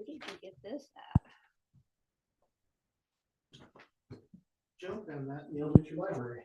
Where did you get this at? Joe found that in the elementary library.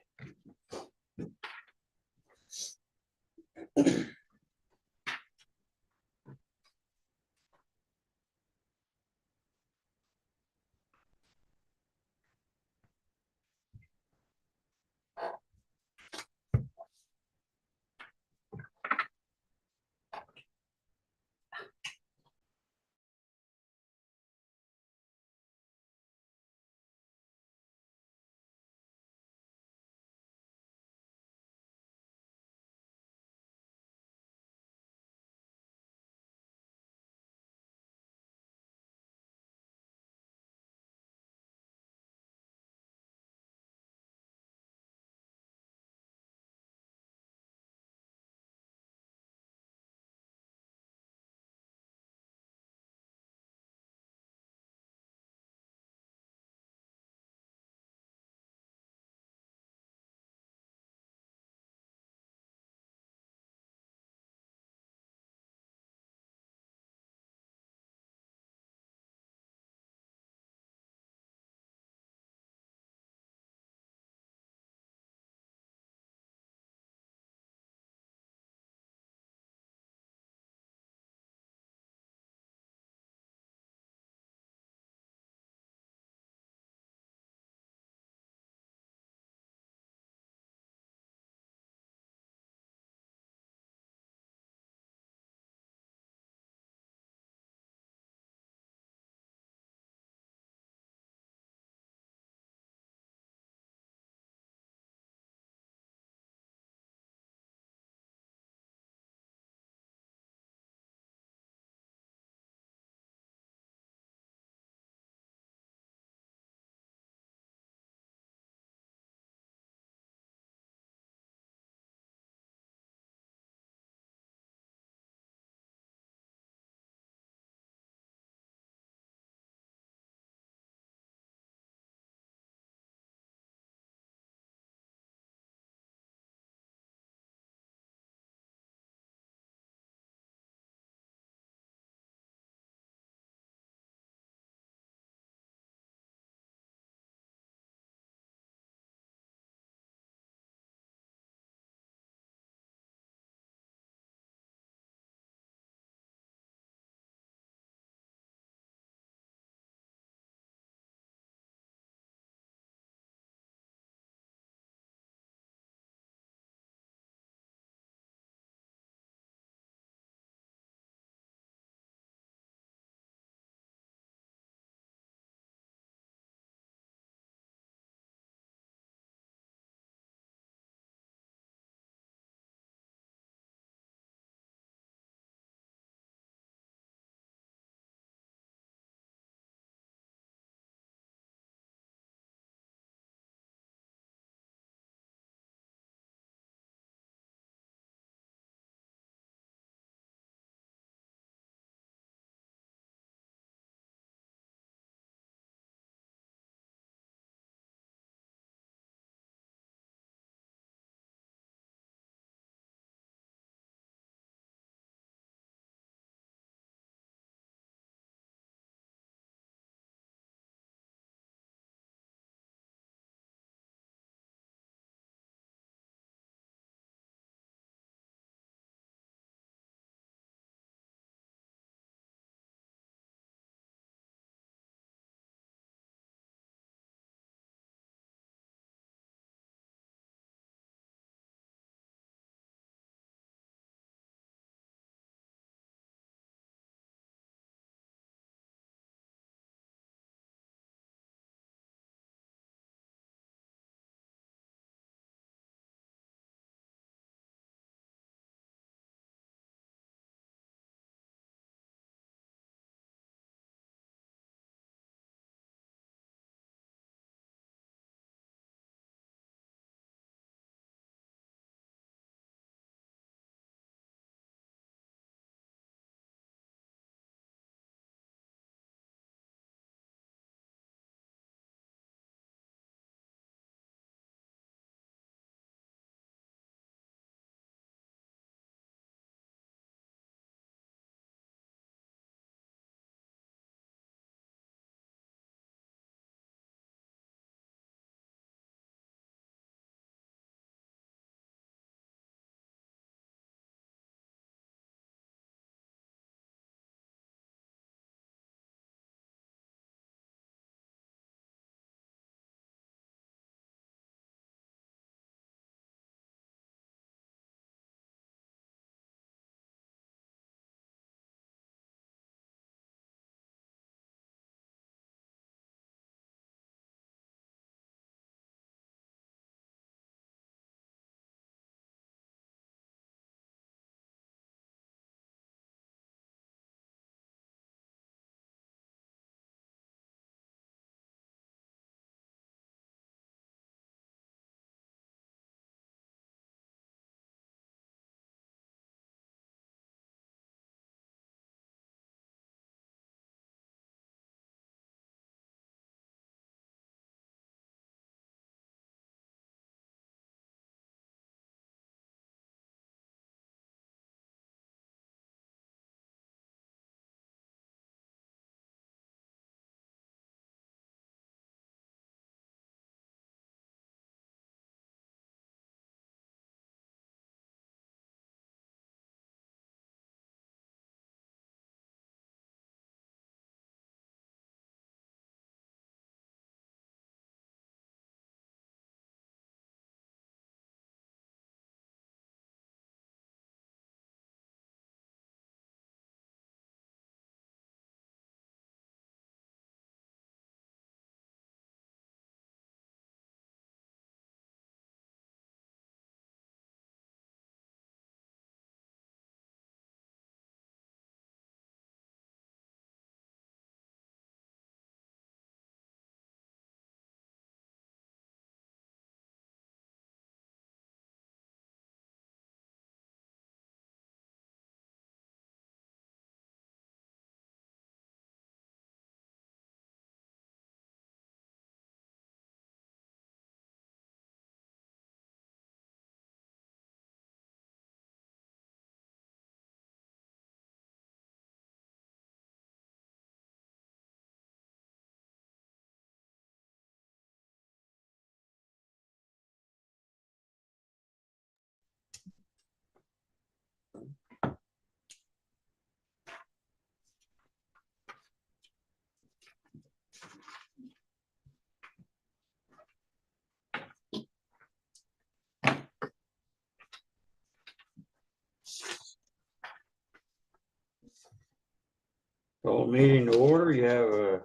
Call meeting to order. You have a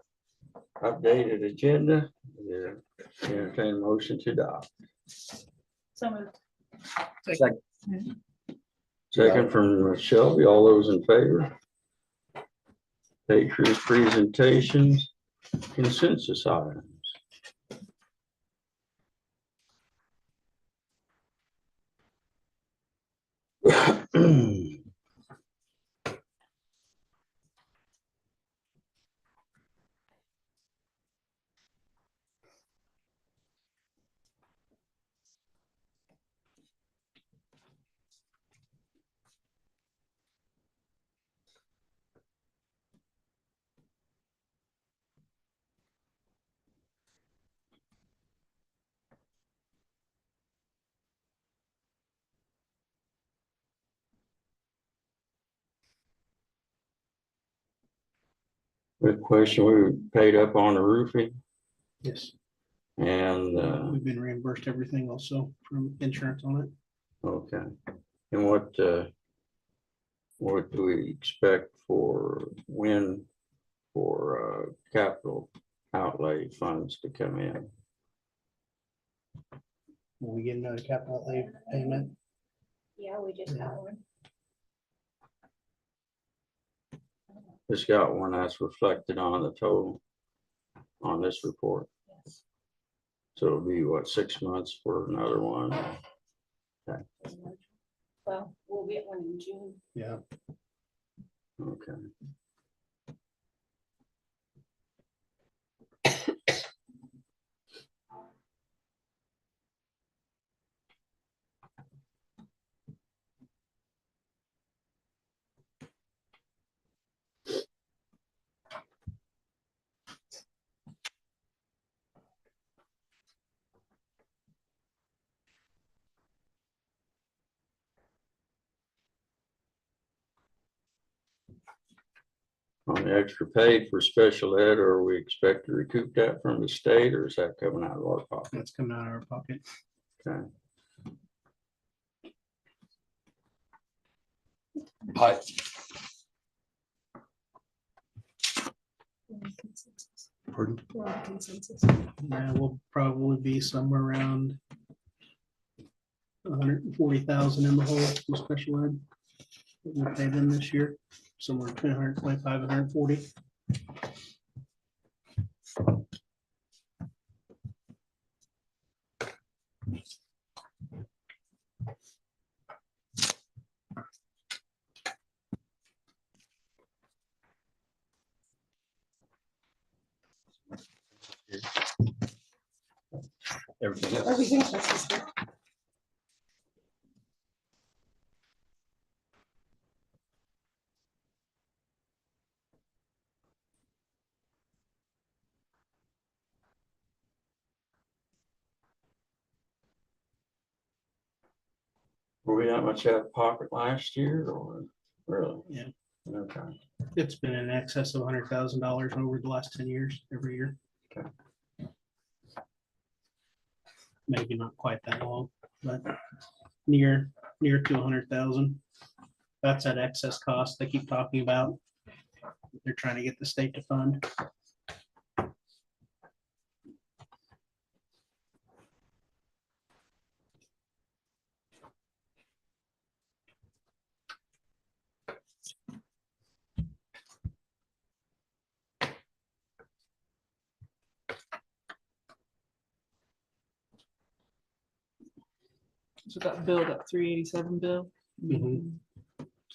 updated agenda. You entertain a motion to adopt. So moved. Second from Shelby. All those in favor? Patriot presentations, consensus items. Good question. We paid up on the roofing Yes, and, we've been reimbursed everything also from insurance on it. okay. And what do we expect for when for capital outlay funds to come in? Will we get another capital outlay payment? Yeah, we just got one. It's got one that's reflected on the total on this report. Yes. So it'll be what, 6 months for another one? Well, we'll get one in June. Yeah. Okay. On the extra paid for special ed, or we expect to recoup that from the state, or is that coming out of our pocket? That's coming out of our pocket. Okay. Hi. Pardon? We're on consensus. Yeah, we'll probably be somewhere around 140,000 in the hole for special ed. We'll pay them this year, somewhere between 125 and 140. Everything else. Everything else is good. Were we that much out of pocket last year, or really? Yeah, Okay. it's been in excess of $100,000 over the last 10 years, every year. Okay. Maybe not quite that long, but near to 100,000. That's that excess cost they keep talking about. They're trying to get the state to fund. So that bill, that 387 bill. Mhm.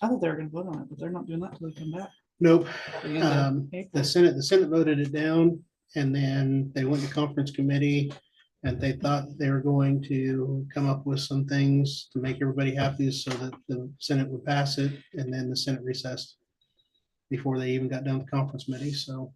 I thought they were gonna vote on it, but they're not doing that till they come back. Nope. The end of The April. Senate voted it down, and then they went to conference committee, and they thought they were going to come up with some things to make everybody happy so that the Senate would pass it, and then the Senate recessed before they even got done with conference committee, so.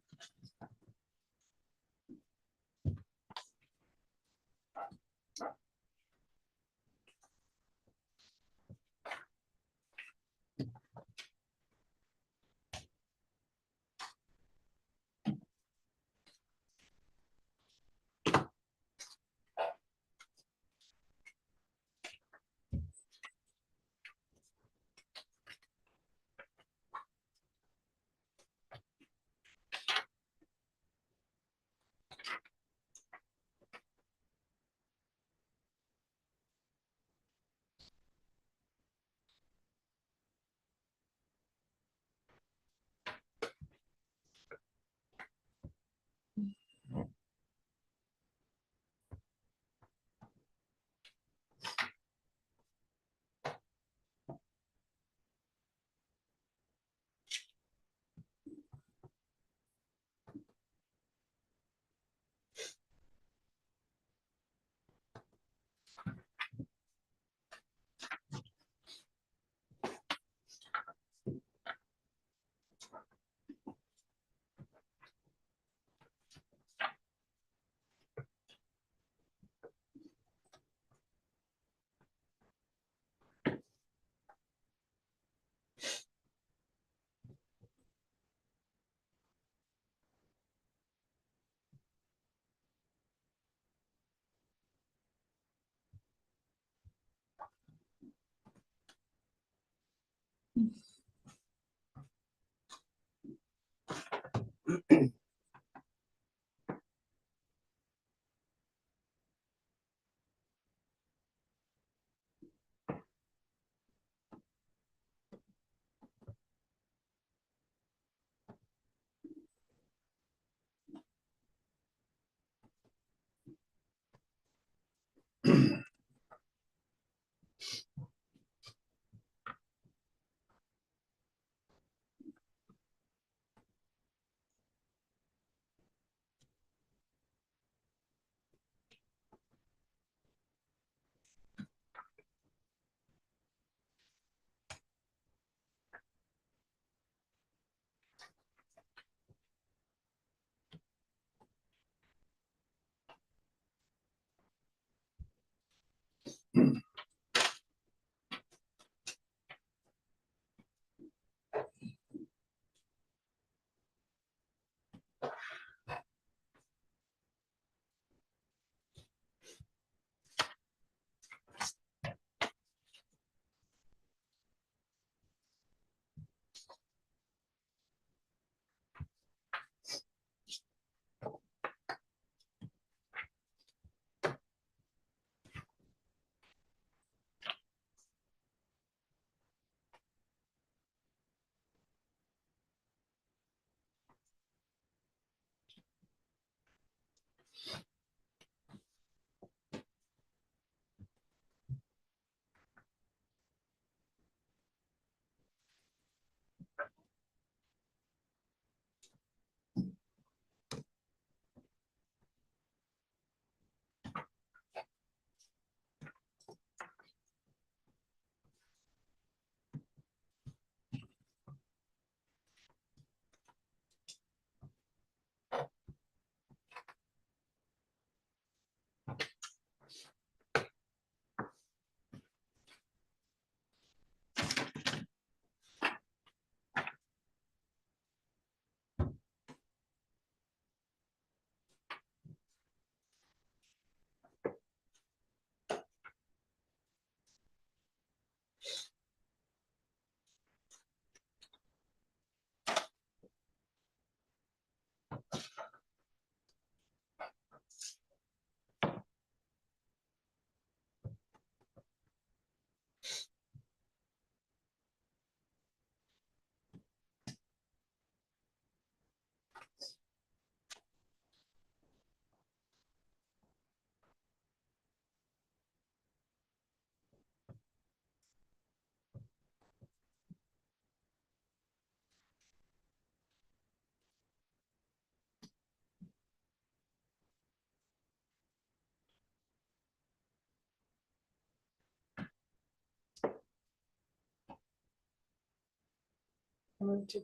I move to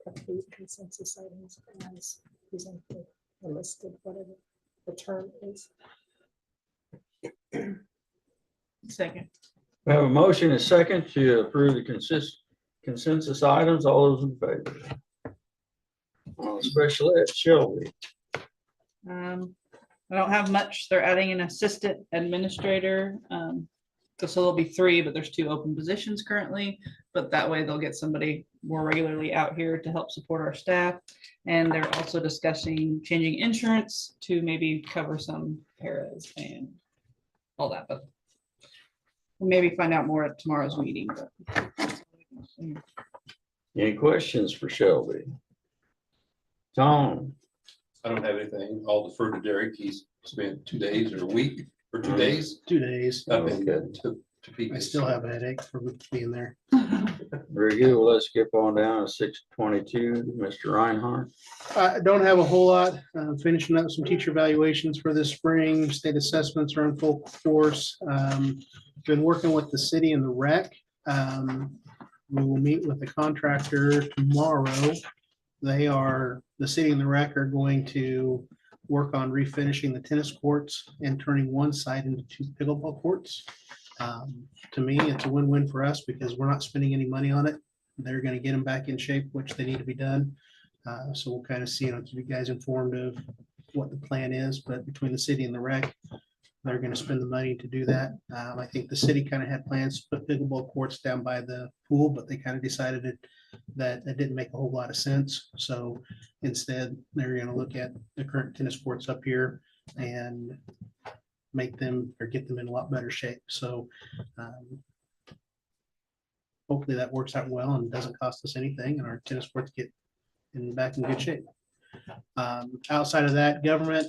approve consensus items as presented or listed, whatever the term is. Second. We have a motion and a second to approve the consensus items. All those in favor? Special ed, Shelby. I don't have much. They're adding an assistant administrator. So there'll be 3, but there's 2 open positions currently. But that way they'll get somebody more regularly out here to help support our staff. And they're also discussing changing insurance to maybe cover some paras and all that. But we'll maybe find out more at tomorrow's meeting. But Any questions for Shelby? Tom? I don't have anything. I'll defer to Derek. He's spent 2 days or a week or 2 days 2 days. up in Okay. Topeka. I still have a headache from being there. Very good. Well, let's skip on down to 6:22, Mr. Reinhardt. I don't have a whole lot. Finishing up some teacher evaluations for this spring. State assessments are in full force. Been working with the city and the rec. We will meet with the contractor tomorrow the city and the rec are going to work on refinishing the tennis courts and turning one side into 2 pickleball courts. To me, it's a win-win for us because we're not spending any money on it. They're gonna get them back in shape, which they need to be done. So we'll kind of see, keep you guys informed of what the plan is, but between the city and the rec, they're gonna spend the money to do that. I think the city kind of had plans to put pickleball courts down by the pool, but they kind of decided that didn't make a whole lot of sense. So instead, they're gonna look at the current tennis courts up here and make them or get them in a lot better shape. So hopefully that works out well and doesn't cost us anything and our tennis courts get back in good shape. Outside of that, government,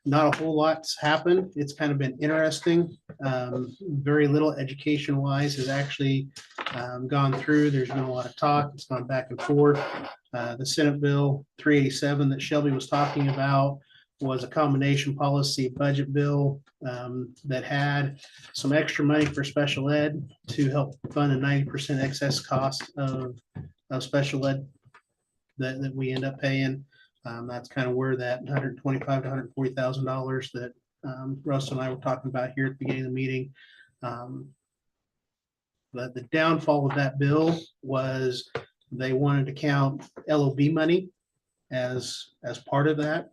not a whole lot's happened. It's kind of been interesting. Very little education wise has actually gone through. There's been a lot of talk. It's gone back and forth. The Senate Bill 387 that Shelby was talking about was a combination policy budget bill that had some extra money for special ed to help fund a 90% excess cost of special ed that we end up paying. That's kind of where that $125,000 to $140,000 that Russ and I were talking about here at the beginning of the meeting. But the downfall of that bill was they wanted to count LOB money as part of that,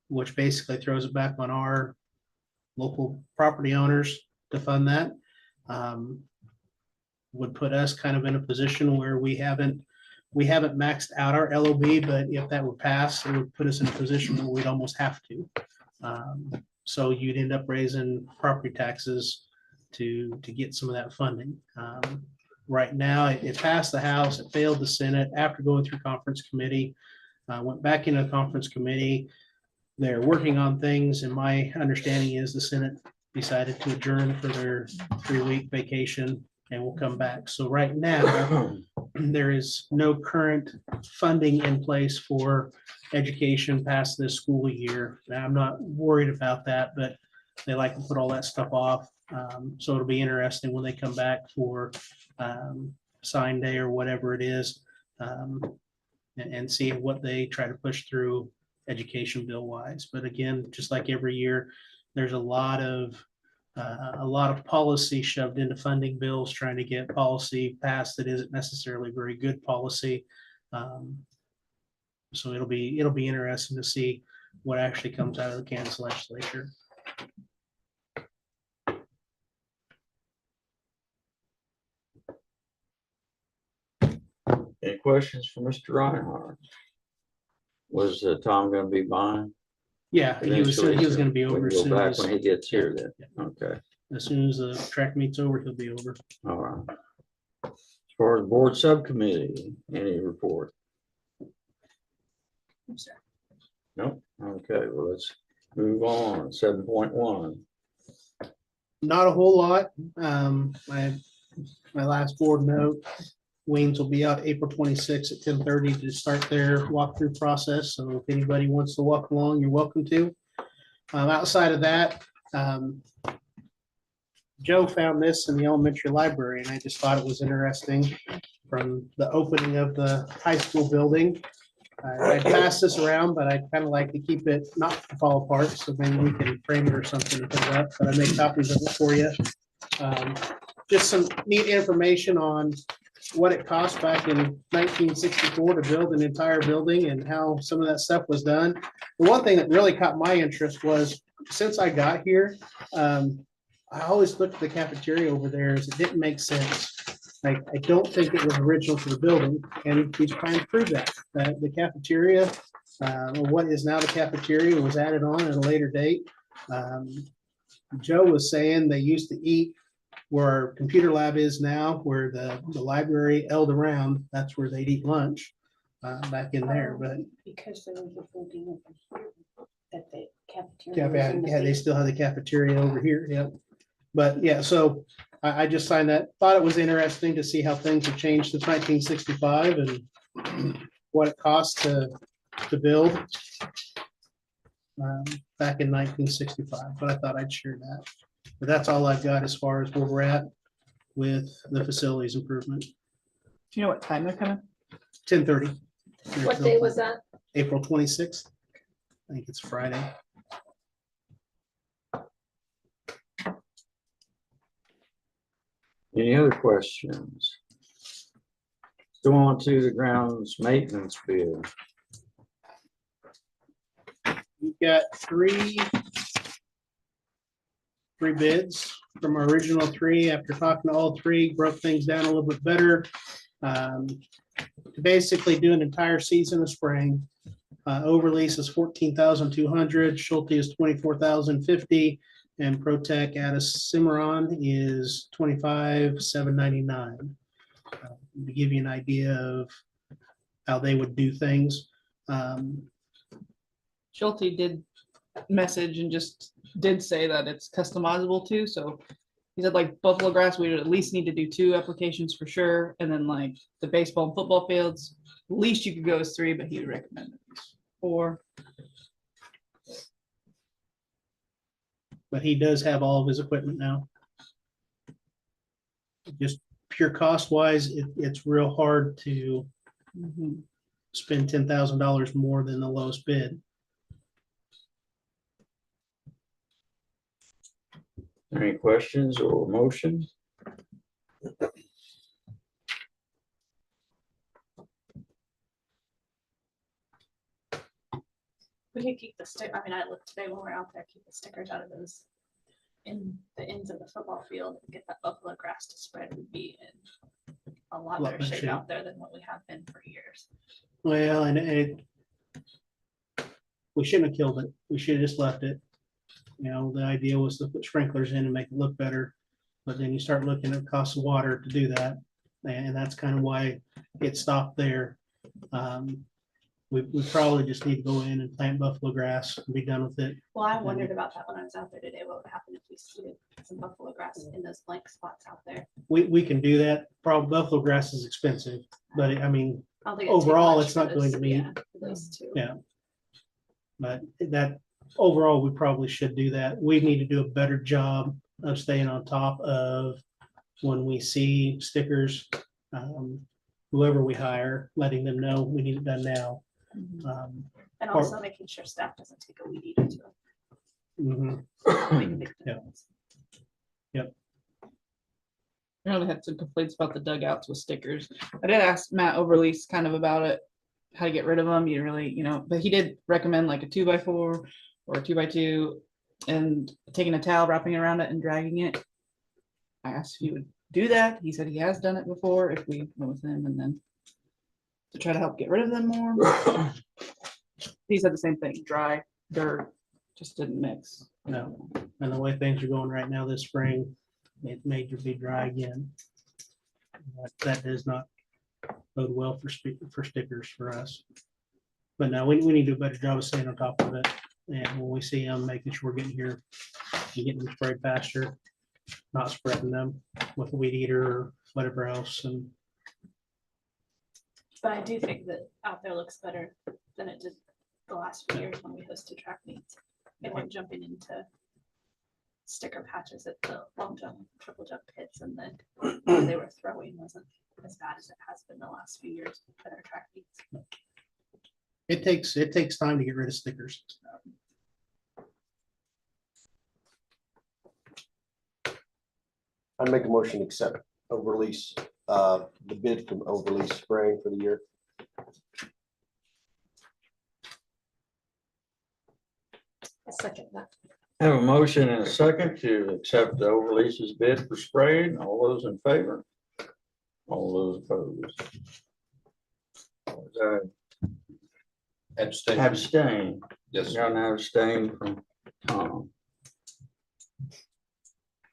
which basically throws it back on our local property owners to fund that. Would put us kind of in a position where we haven't maxed out our LOB, but if that would pass, it would put us in a position where we'd almost have to. So you'd end up raising property taxes to get some of that funding. Right now, it passed the House, it failed the Senate after going through conference committee, went back into the conference committee. They're working on things, and my understanding is the Senate decided to adjourn for their 3-week vacation and will come back. So right now, there is no current funding in place for education past this school year. Now, I'm not worried about that, but they like to put all that stuff off. So it'll be interesting when they come back for sign day or whatever it is, and see what they try to push through education bill wise. But again, just like every year, there's a lot of policy shoved into funding bills, trying to get policy passed that isn't necessarily very good policy. So it'll be interesting to see what actually comes out of the Kansas legislature. Any questions for Mr. Reinhardt? Was Tom gonna be buying? Yeah, he was eventually, going to be so we over can as go soon back as, when he gets here then. Okay, as soon as the track meet's over, he'll be over. all right. As far as board subcommittee, any report? Nope. Okay, well, let's move on. 7.1. Not a whole lot. My last board note, Waynes will be out April 26th at 10:30 to start their walkthrough process. So if anybody wants to walk along, you're welcome to. Outside of that, Joe found this in the elementary library, and I just thought it was interesting. From the opening of the high school building, I passed this around, but I'd kind of like to keep it not fall apart, so maybe we can frame it or something to put it up. But I made copies of it for you. Just some neat information on what it cost back in 1964 to build an entire building and how some of that stuff was done. The one thing that really caught my interest was, since I got here, I always looked at the cafeteria over there as it didn't make sense. I don't think it was original to the building, and he's trying to prove that the cafeteria, or what is now the cafeteria, was added on at a later date. Joe was saying they used to eat where our computer lab is now, where the library held around, that's where they'd eat lunch back in there. But Because there was a building over here that the cafeteria was in the yeah, they basement. still have the cafeteria over here. Yep. But yeah, so I just signed that. Thought it was interesting to see how things have changed since 1965 and what it cost to build back in 1965. But I thought I'd share that. But that's all I've got as far as where we're at with the facilities improvement. Do you know what time they're coming? 10:30. What day was that? April 26th. I think it's Friday. Any other questions? Go on to the grounds maintenance bid. We've got three bids from our original three. After talking to all three, broke things down a little bit better. To basically do an entire season of spraying. Overlease is 14,200, Schulte is 24,050, and ProTech out of Cimarron is 25,799. To give you an idea of how they would do things. Schulte did message and just did say that it's customizable too, so he said like buffalo grass, we would at least need to do 2 applications for sure, and then like the baseball and football fields, least you could go is 3, but he would recommend 4. But he does have all of his equipment now. Just pure cost wise, it's real hard to spend $10,000 more than the lowest bid. Any questions or motion? We could keep the stick, I mean, I looked today when we were out there, keep the stickers out of those. In the ends of the football field, and get that buffalo grass to spread would be in a lot Lot better better shape shape. out there than what we have been for years. Well, and we shouldn't have killed it. We should have just left it. You know, the idea was to put sprinklers in and make it look better. But then you start looking at the cost of water to do that. And that's kind of why it stopped there. We probably just need to go in and plant buffalo grass and be done with it. Well, I wondered about that when I was out there today, what would happen if we seeded some buffalo grass in those blank spots out there? We can do that. Probably buffalo grass is expensive, but I mean, I don't think it'd take overall, much it's for not going to those- be. yeah, for those two. Yeah. But that overall, we probably should do that. We need to do a better job of staying on top of when we see stickers, whoever we hire, letting them know we need it done now. Mhm. And or- also making sure staff doesn't take a weed eater to it. Mhm. Make a big Yeah. difference. I know they had some complaints about the dugouts with stickers. I did ask Matt Overlease kind of about it, how to get rid of them. You really, but he did recommend like a 2x4 or a 2x2 and taking a towel, wrapping it around it and dragging it. I asked if he would do that. He said he has done it before if we went with him, and then to try to help get rid of them more. He said the same thing, dry, dirt, just didn't mix. No, and the way things are going right now this spring, it may just be dry again. That does not bode well for stickers for us. But no, we need to do a better job of staying on top of it. And when we see them, making sure we're getting here and getting them sprayed faster, not spreading them with a weed eater or whatever else. And But I do think that out there looks better than it did the last few years when we hosted track meets. They weren't jumping into sticker patches at the long jump, triple jump pits, and then what they were throwing wasn't as bad as it has been the last few years at our track meets. it takes time to get rid of stickers. I make a motion to accept Overlease, the bid from Overlease spraying for the year. A second that. Have a motion and a second to accept the Overlease's bid for spraying. All those in favor? All those opposed? Abstain. Abstain. Yes. Got an abstain from Tom.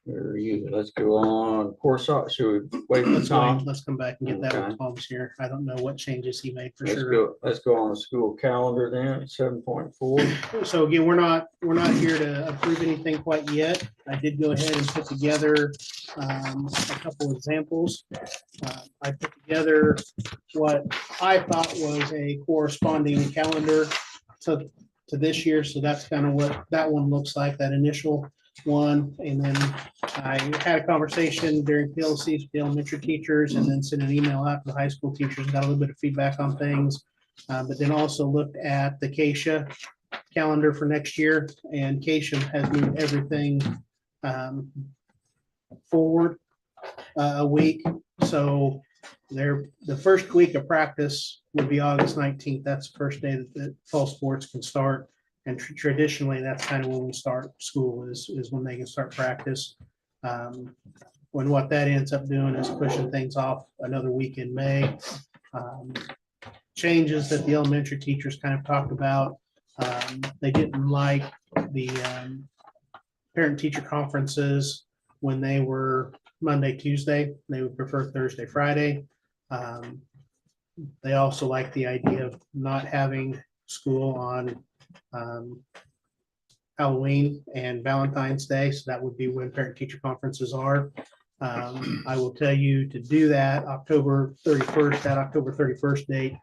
Where are you? Let's go on. Course, should we wait for Let's Tom? wait, let's come back and get that Okay. when Tom's here. I don't know what changes he made for Let's sure. go on the school calendar then, 7.4. So again, we're not here to approve anything quite yet. I did go ahead and put together a couple examples. I put together what I thought was a corresponding calendar to this year. So that's kind of what that one looks like, that initial one, and then I had a conversation during PLCs with the elementary teachers, and then sent an email out to the high school teachers, got a little bit of feedback on things. But then also looked at the Keisha calendar for next year, and Keisha has moved everything forward a week. So the first week of practice would be August 19th. That's the first day that fall sports can start. And traditionally, that's kind of when we start school is when they can start practice. When what that ends up doing is pushing things off another week in May. Changes that the elementary teachers kind of talked about. They didn't like the parent-teacher conferences when they were Monday, Tuesday. They would prefer Thursday, Friday. They also like the idea of not having school on Halloween and Valentine's Day. So that would be when parent-teacher conferences are. I will tell you to do that October 31st, that October 31st date.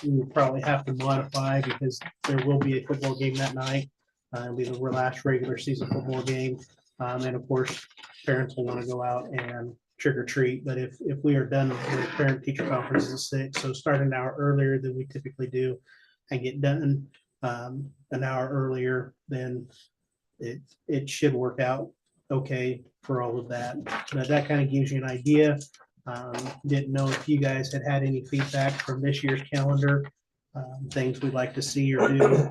We will probably have to modify because there will be a football game that night. It'll be the last regular season football game. And of course, parents will want to go out and trick or treat. But if we are done with parent teacher conferences at 6, so starting an hour earlier than we typically do and get done an hour earlier, then it should work out okay for all of that. But that kind of gives you an idea. Didn't know if you guys had any feedback from this year's calendar, things we'd like to see or do.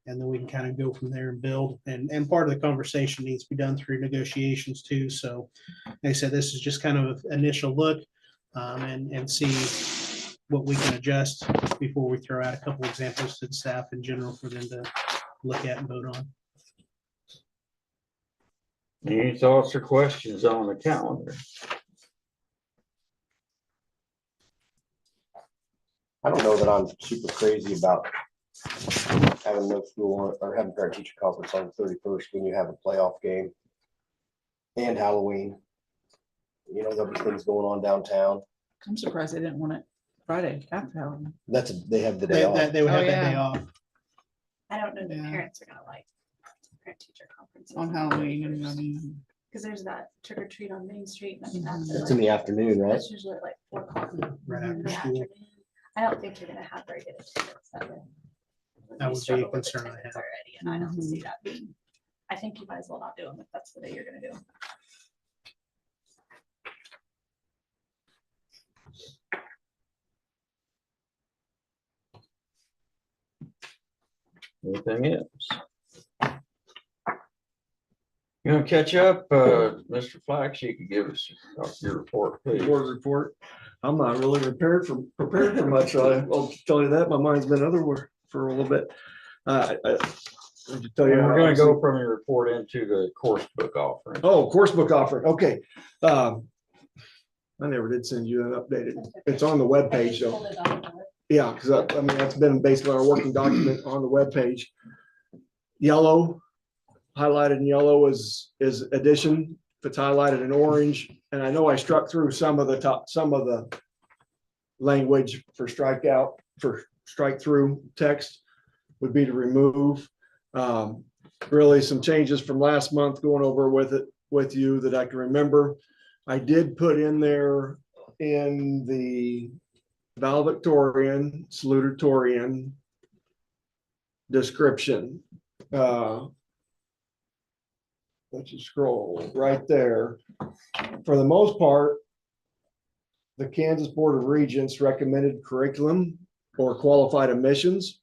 And then we can kind of go from there and build. And part of the conversation needs to be done through negotiations too. So like I said, this is just kind of an initial look and see what we can adjust before we throw out a couple examples to the staff in general for them to look at and vote on. Any thoughts or questions on the calendar? I don't know that I'm super crazy about having no school or having parent teacher conference on the 31st when you have a playoff game and Halloween. You know, there'll be things going on downtown. I'm surprised they didn't want it Friday after Halloween. They have the day off. They would have Oh, that day yeah. off. I don't know that Yeah. parents are gonna like parent-teacher conferences. On Halloween, and I mean, Because there's that trick or treat on Main Street. And Mhm. that's It's in the afternoon, right? That's usually at like 4 o'clock Right in after the school. afternoon. I don't think you're gonna have very good attendance that day. That would be a struggle with concern I attendance have. Already, and I don't Mhm. see that being, I think you might as well not do them if that's the day you're gonna do them. Anything else? You gonna catch up, Mr. Flax? You could give us your report, please. Board report. I'm not really prepared for much. I'll tell you that. My mind's been otherwhere for a little bit. I just tell you, We're gonna go from your report into the course book offering. Oh, course book offering. Okay. I never did send you an updated. It's on the webpage though. Yeah, because I mean, that's been basically our working document on the webpage. Yellow, highlighted in yellow is addition. If it's highlighted in orange, and I know I struck through some of the language for strikeout, for strike through text would be to remove. Really some changes from last month going over with you that I can remember. I did put in there in the valedictorian, salutatorian description. Let's just scroll right there. For the most part, the Kansas Board of Regents recommended curriculum or qualified admissions.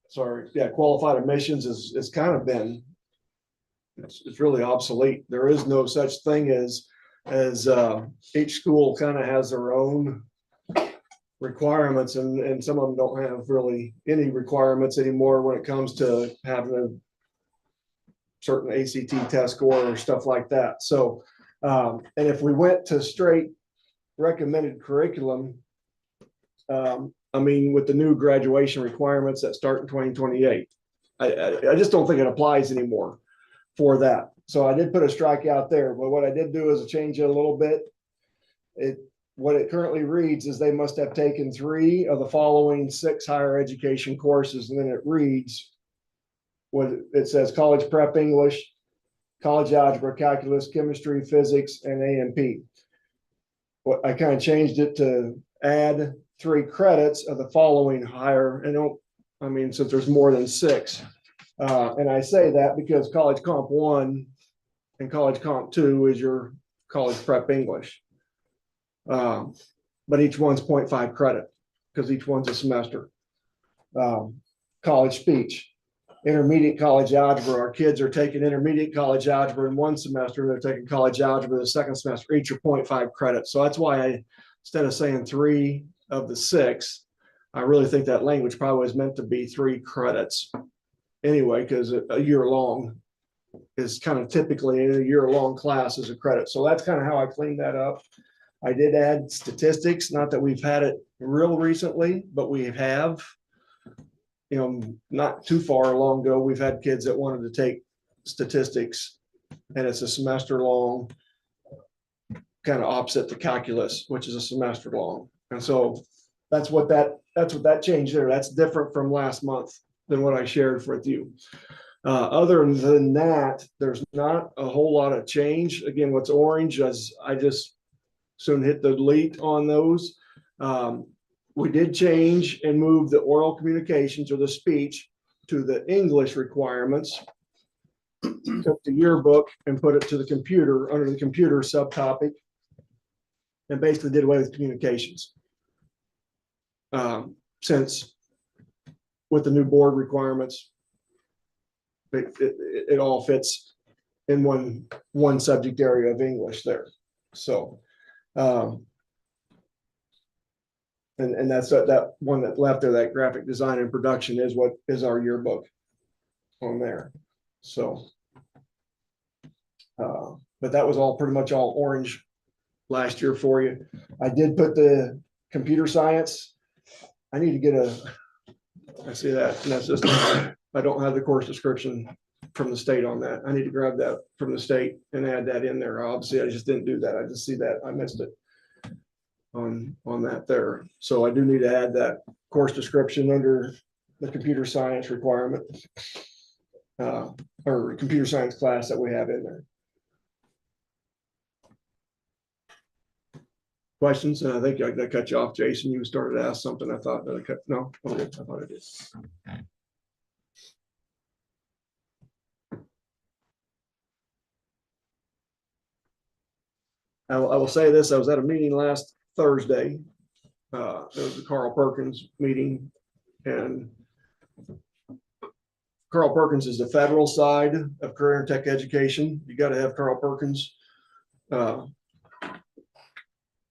Sorry, yeah, qualified admissions is kind of been, it's really obsolete. There is no such thing as each school kind of has their own requirements, and some of them don't have really any requirements anymore when it comes to having a certain ACT test score or stuff like that. So, and if we went to straight recommended curriculum, I mean, with the new graduation requirements that start in 2028, I just don't think it applies anymore for that. So I did put a strike out there, but what I did do is change it a little bit. What it currently reads is they must have taken 3 of the following 6 higher education courses, and then it reads what it says, college prep English, college algebra, calculus, chemistry, physics, and A&P. What I kind of changed it to add 3 credits of the following higher, and I mean, since there's more than 6. And I say that because College Comp 1 and College Comp 2 is your college prep English. But each one's 0.5 credit because each one's a semester. College speech, intermediate college algebra. Our kids are taking intermediate college algebra in 1 semester. They're taking college algebra the 2nd semester. Each are 0.5 credits. So that's why instead of saying 3 of the 6, I really think that language probably was meant to be 3 credits anyway, because a year long is kind of typically in a year-long class as a credit. So that's kind of how I cleaned that up. I did add statistics, not that we've had it real recently, but we have. You know, not too far long ago, we've had kids that wanted to take statistics, and it's a semester long, kind of opposite to calculus, which is a semester long. And so that's what that changed there. That's different from last month than what I shared with you. Other than that, there's not a whole lot of change. Again, what's orange is I just soon hit the delete on those. We did change and move the oral communications or the speech to the English requirements. Took the yearbook and put it to the computer under the computer subtopic, and basically did away with communications. Since with the new board requirements, it all fits in one subject area of English there. So, and that's that one that left there, that graphic design and production is what is our yearbook on there. So, but that was all pretty much all orange last year for you. I did put the computer science. I need to get I see that, and that's just, I don't have the course description from the state on that. I need to grab that from the state and add that in there. Obviously, I just didn't do that. I just see that. I missed it on that there. So I do need to add that course description under the computer science requirement, or computer science class that we have in there. Questions? I think I cut you off, Jason. You started to ask something. I thought that I cut. No, okay, I thought I did. I will say this. I was at a meeting last Thursday. It was the Carl Perkins meeting, and Carl Perkins is the federal side of career and tech education. You got to have Carl Perkins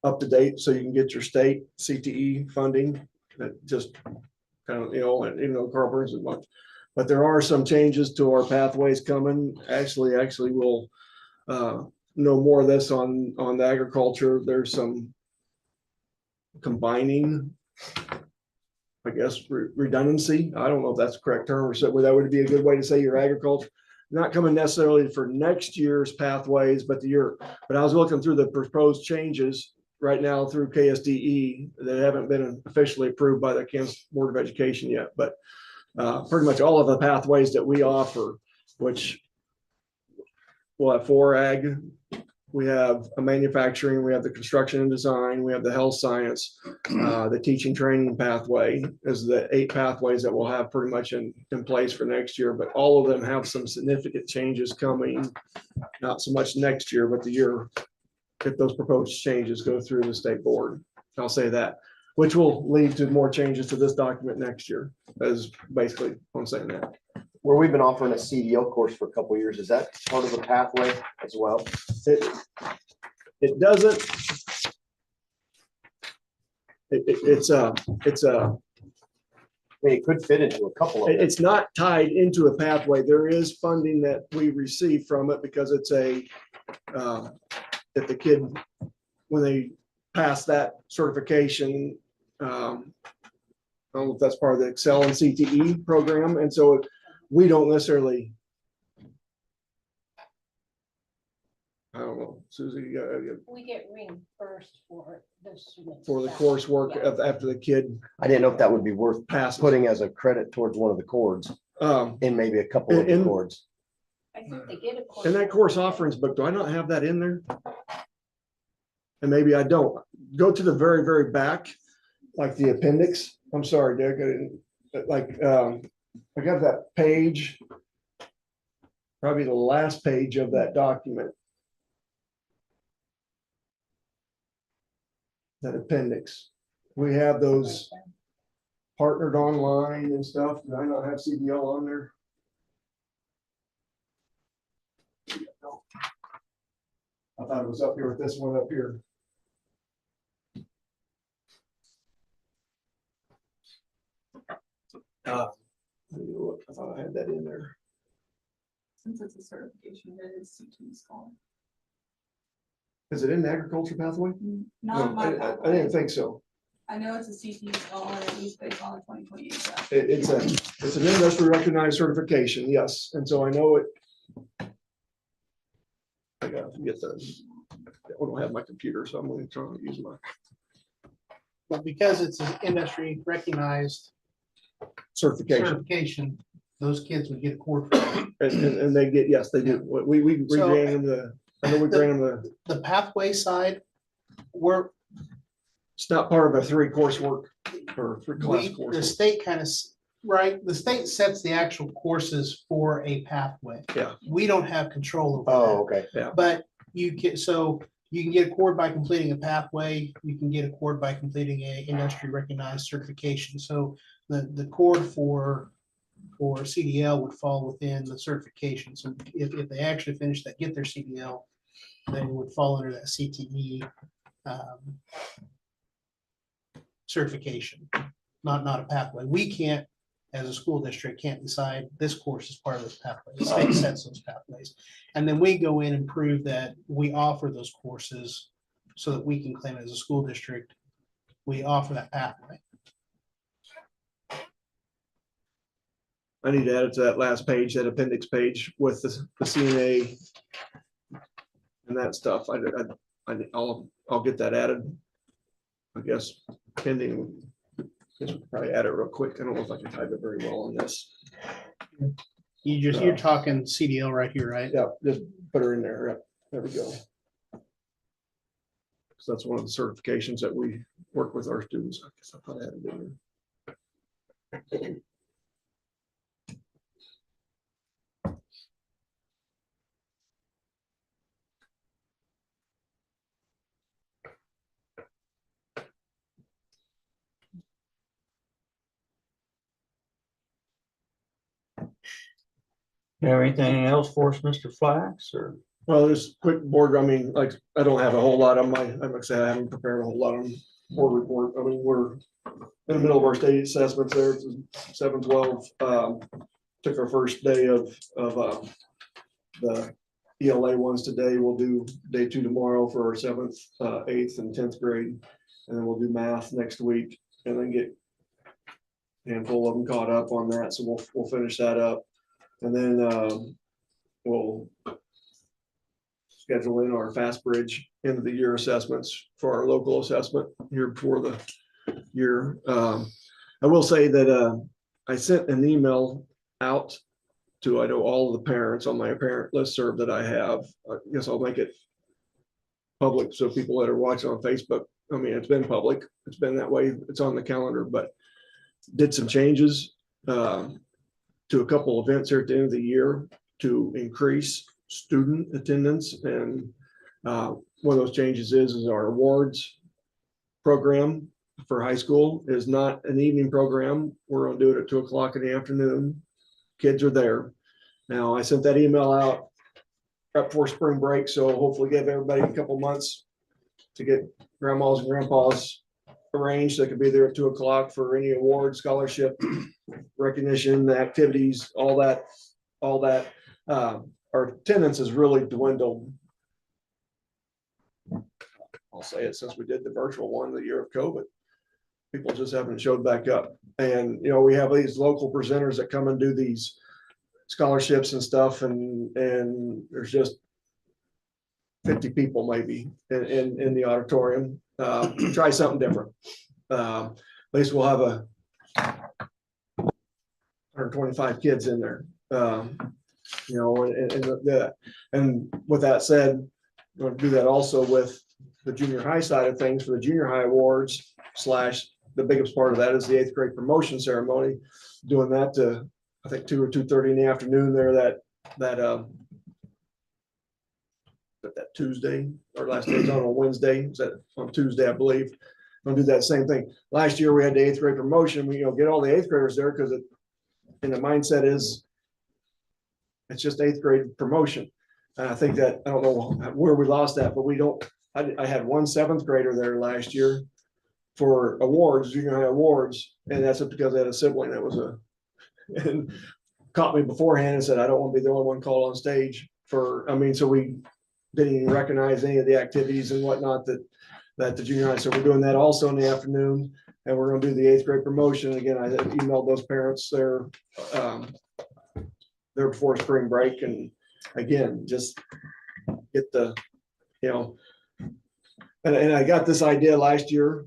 up to date so you can get your state CTE funding. That just kind of, and even though Carl Perkins is much, but there are some changes to our pathways coming. Actually, we'll know more of this on the agriculture. There's some combining, I guess, redundancy. I don't know if that's the correct term, or so that would be a good way to say your agriculture. Not coming necessarily for next year's pathways, but the year. But I was looking through the proposed changes right now through KSDE that haven't been officially approved by the Kansas Board of Education yet. But pretty much all of the pathways that we offer, which we'll have 4 ag, we have a manufacturing, we have the construction and design, we have the health science, the teaching training pathway is the 8 pathways that we'll have pretty much in place for next year. But all of them have some significant changes coming, not so much next year, but the year, if those proposed changes go through the state board. I'll say that, which will lead to more changes to this document next year, is basically what I'm saying that. Where we've been offering a CDL course for a couple of years, is that part of the pathway as well? It doesn't. It's I mean, it could fit into a couple of them. it's not tied into a pathway. There is funding that we receive from it because it's that the kid, when they pass that certification, I don't know if that's part of the Excel and CTE program. And so we don't necessarily, I don't know, Susie, We get reimbursed for the students. for the coursework after the kid I didn't know if that would be worth passes. putting as a credit towards one of the chords. And maybe a couple of In- chords. I think they get a. in that course offerings book, do I not have that in there? And maybe I don't. Go to the very, very back, like the appendix. I'm sorry, Dick, I didn't, I got that page. Probably the last page of that document. That appendix. We have those partnered online and stuff. Do I not have CDL on there? I thought it was up here with this one up here. Let me look. I thought I had that in there. Since it's a certification, it is CT scholar. Is it in the agriculture pathway? Not No, my I didn't think so. I know it's a CT scholar and he's based on the 2028 stuff. It's an industry recognized certification, yes, and so I know it. I gotta get the, I don't have my computer, so I'm gonna try to use my But because it's an industry recognized certification. certification, those kids would get a cord. for it. And they get, yes, they do. We So- ran them the, I know we ran them the, The pathway side, it's not part of a 3 coursework or 3 class the course. state kind of, right, the state sets the actual courses for a pathway. Yeah. We don't have control over that. Oh, okay. But you can, so you can get a cord by completing a pathway, you can get a cord by completing a industry recognized certification. So the cord for CDL would fall within the certification. So if they actually finish that, get their CDL, they would fall under that CTE certification, not a pathway. We can't, as a school district, can't decide this course is part of this pathway. The state sets those pathways. And then we go in and prove that we offer those courses so that we can claim it as a school district. We offer that pathway. I need to add it to that last page, that appendix page with the CNA and that stuff. I'll get that added. I guess pending, I guess we could probably add it real quick. I don't know if I can type it very well on this. You're talking CDL right here, right? Yeah, just put her in there. Yep, there we go. So that's one of the certifications that we work with our students. I guess I put that in there. Have anything else for us, Mr. Flax, or? Well, there's quick board, I mean, like, I don't have a whole lot on my, I'm gonna say I haven't prepared a whole lot on board report. I mean, we're in the middle of our state assessments there, 7/12. Took our first day of the ELA ones today. We'll do day 2 tomorrow for our 7th, 8th and 10th grade. And then we'll do math next week and then get a handful of them caught up on that. So we'll finish that up. And then we'll schedule in our Fast Bridge end of the year assessments for our local assessment here before the year. I will say that I sent an email out to, I know, all of the parents on my parent listserv that I have. I guess I'll make it public so people that are watching on Facebook, I mean, it's been public, it's been that way, it's on the calendar, but did some changes to a couple events here at the end of the year to increase student attendance. And one of those changes is our awards program for high school is not an evening program. We're gonna do it at 2 o'clock in the afternoon. Kids are there. Now, I sent that email out right before spring break, so hopefully give everybody a couple months to get grandmas and grandpas arranged. They could be there at 2 o'clock for any award, scholarship, recognition, activities, all that. Our attendance has really dwindled. I'll say it since we did the virtual one the year of COVID. People just haven't showed back up. And, you know, we have these local presenters that come and do these scholarships and stuff, and there's just 50 people maybe in the auditorium. Try something different. At least we'll have our 125 kids in there. You know, and with that said, we're going to do that also with the junior high side of things for the junior high awards / the biggest part of that is the 8th grade promotion ceremony. Doing that to, I think 2 or 2:30 in the afternoon there, that Tuesday, or last day's on a Wednesday, is that on Tuesday, I believe. I'll do that same thing. Last year, we had the 8th grade promotion, we, you know, get all the 8th graders there, because it, and the mindset is, it's just 8th grade promotion. And I think that, I don't know where we lost that, but we don't, I had one 7th grader there last year for awards, junior high awards, and that's because I had a sibling that was and caught me beforehand and said, I don't want to be the only one called on stage for, I mean, so we didn't even recognize any of the activities and whatnot that the junior high, so we're doing that also in the afternoon, and we're gonna do the 8th grade promotion. Again, I had emailed those parents there before spring break, and again, just get the, you know, and I got this idea last year,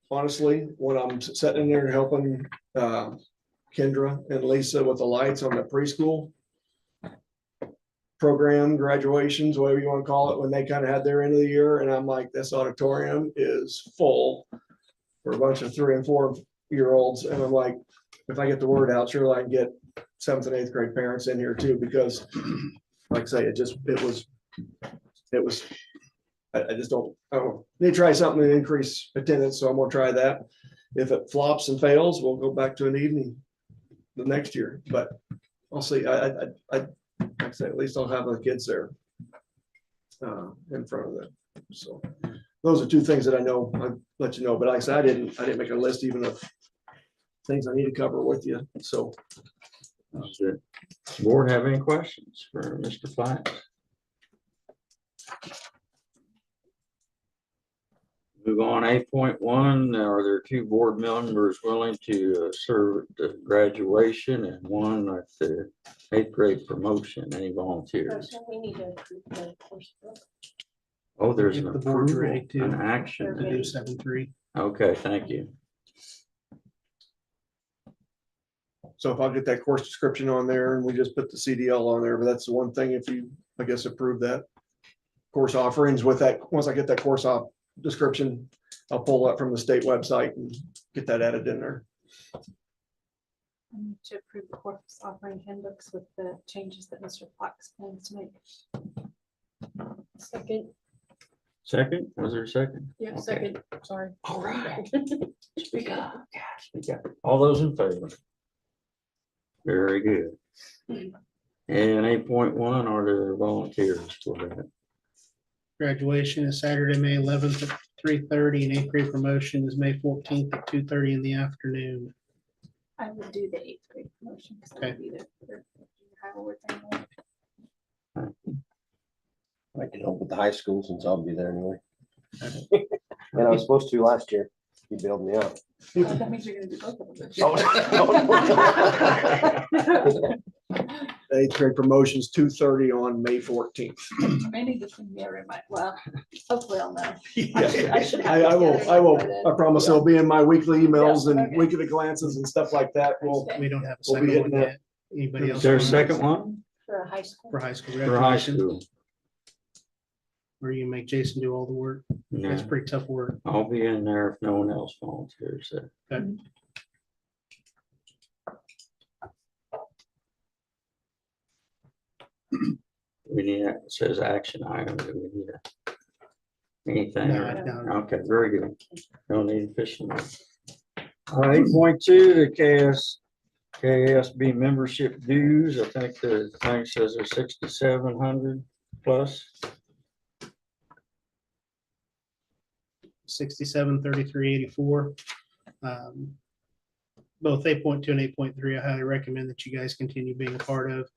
honestly, when I'm sitting in there helping Kendra and Lisa with the lights on the preschool program, graduations, whatever you want to call it, when they kind of had their end of the year, and I'm like, this auditorium is full for a bunch of 3 and 4 year olds, and I'm like, if I get the word out, surely I can get 7th and 8th grade parents in here too, because like I say, it was, I just don't, need to try something to increase attendance, so I'm gonna try that. If it flops and fails, we'll go back to an evening the next year, but I'll see. Like I say, at least I'll have the kids there in front of them. So those are 2 things that I know. I'll let you know, but like I said, I didn't make a list even of things I need to cover with you. So. Does the board have any questions for Mr. Flax? Move on, 8.1, are there 2 board members willing to serve at the graduation and 1 at the 8th grade promotion? Any volunteers? So we need to approve the course book. Oh, there's an If the board's ready approval, to- an action. To do 7-3. Okay, thank you. So if I'll get that course description on there, and we just put the CDL on there, but that's the one thing, if you, I guess, approve that. Course offerings with that, once I get that course off description, I'll pull that from the state website and get that added in there. To approve the course offering handbooks with the changes that Mr. Fox plans to make. Second, Second, was there a second? yeah, Okay. second, sorry. All right. Speak up. Speak up. All those in favor? Very good. And 8.1, are there volunteers for that? Graduation is Saturday, May 11th at 3:30, and 8th grade promotion is May 14th at 2:30 in the afternoon. I would do the 8th grade promotion because I would be there for the high award thing. I can help with the high school since I'll be there anyway. And I was supposed to last year. You bailed me out. That means you're gonna do both of them. The 8th grade promotion's 2:30 on May 14th. I need to send me a reminder. Well, hopefully I'll know. Yeah. should have I it will, together I will, by then. I promise it'll be in my weekly emails and okay. weekly glances and stuff like that. Well, We don't have a We'll be second one hitting that. yet. Anybody else? Is there a want- second one For a high school. For high school for high graduation, school? where you make Jason do all the work? That's No, pretty tough work. I'll be in there if no one else volunteers. Okay. We need, it says action item. Do we need anything? No, or- no. Okay, very good. Don't need official. All right, 8.2, the KSB membership dues. I think the thing says they're 6,700 plus. 673384. Both 8.2 and 8.3, I highly recommend that you guys continue being a part of.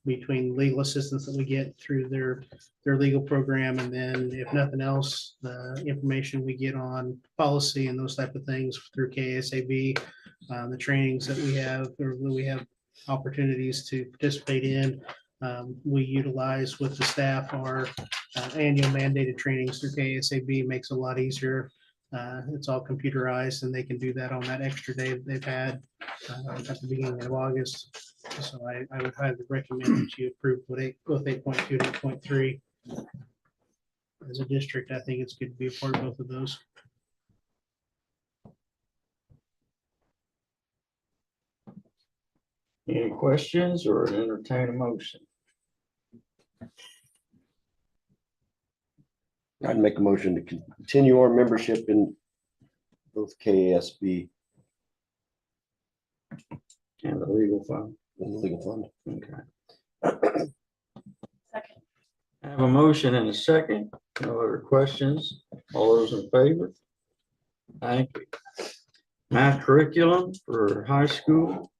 Between legal assistance that we get through their legal program, and then if nothing else, the information we get on policy and those type of things through KSAB, the trainings that we have, or that we have opportunities to participate in. We utilize with the staff our annual mandated trainings through KSAB. Makes it a lot easier. It's all computerized, and they can do that on that extra day that they've had at the beginning of August. So I would highly recommend that you approve both 8.2 and 8.3. As a district, I think it's good to be a part of both of those. Any questions or entertain a motion? I'd make a motion to continue our membership in both KASB And the legal fund. and the legal fund. Okay. Second. I have a motion and a second. No other questions? All those in favor? Thank you. Math curriculum for high school.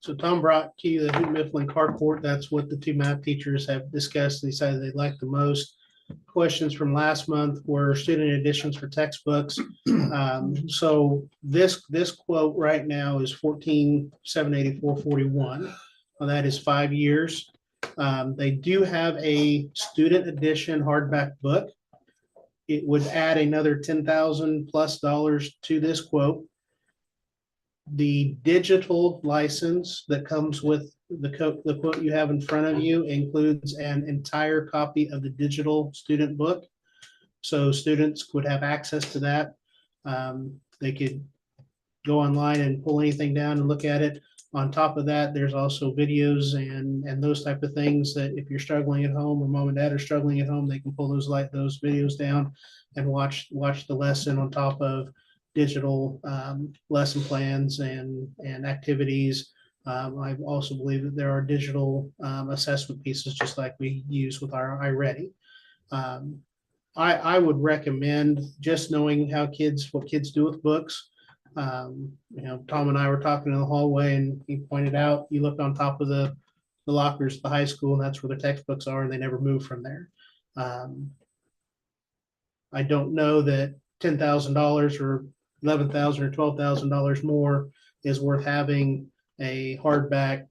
So Tom brought to you the Hoot Mifflin carport. That's what the two math teachers have discussed. They decided they liked the most. Questions from last month were student additions for textbooks. So this quote right now is 14,784.41. Well, that is 5 years. They do have a student edition hardback book. It would add another $10,000+ to this quote. The digital license that comes with the quote you have in front of you includes an entire copy of the digital student book. So students would have access to that. They could go online and pull anything down and look at it. On top of that, there's also videos and those type of things that if you're struggling at home or mom and dad are struggling at home, they can pull those videos down and watch the lesson on top of digital lesson plans and activities. I also believe that there are digital assessment pieces, just like we use with our iReady. I would recommend just knowing what kids do with books. Tom and I were talking in the hallway, and he pointed out, you look on top of the lockers at the high school, and that's where the textbooks are, and they never move from there. I don't know that $10,000 or $11,000 or $12,000 more is worth having a hardback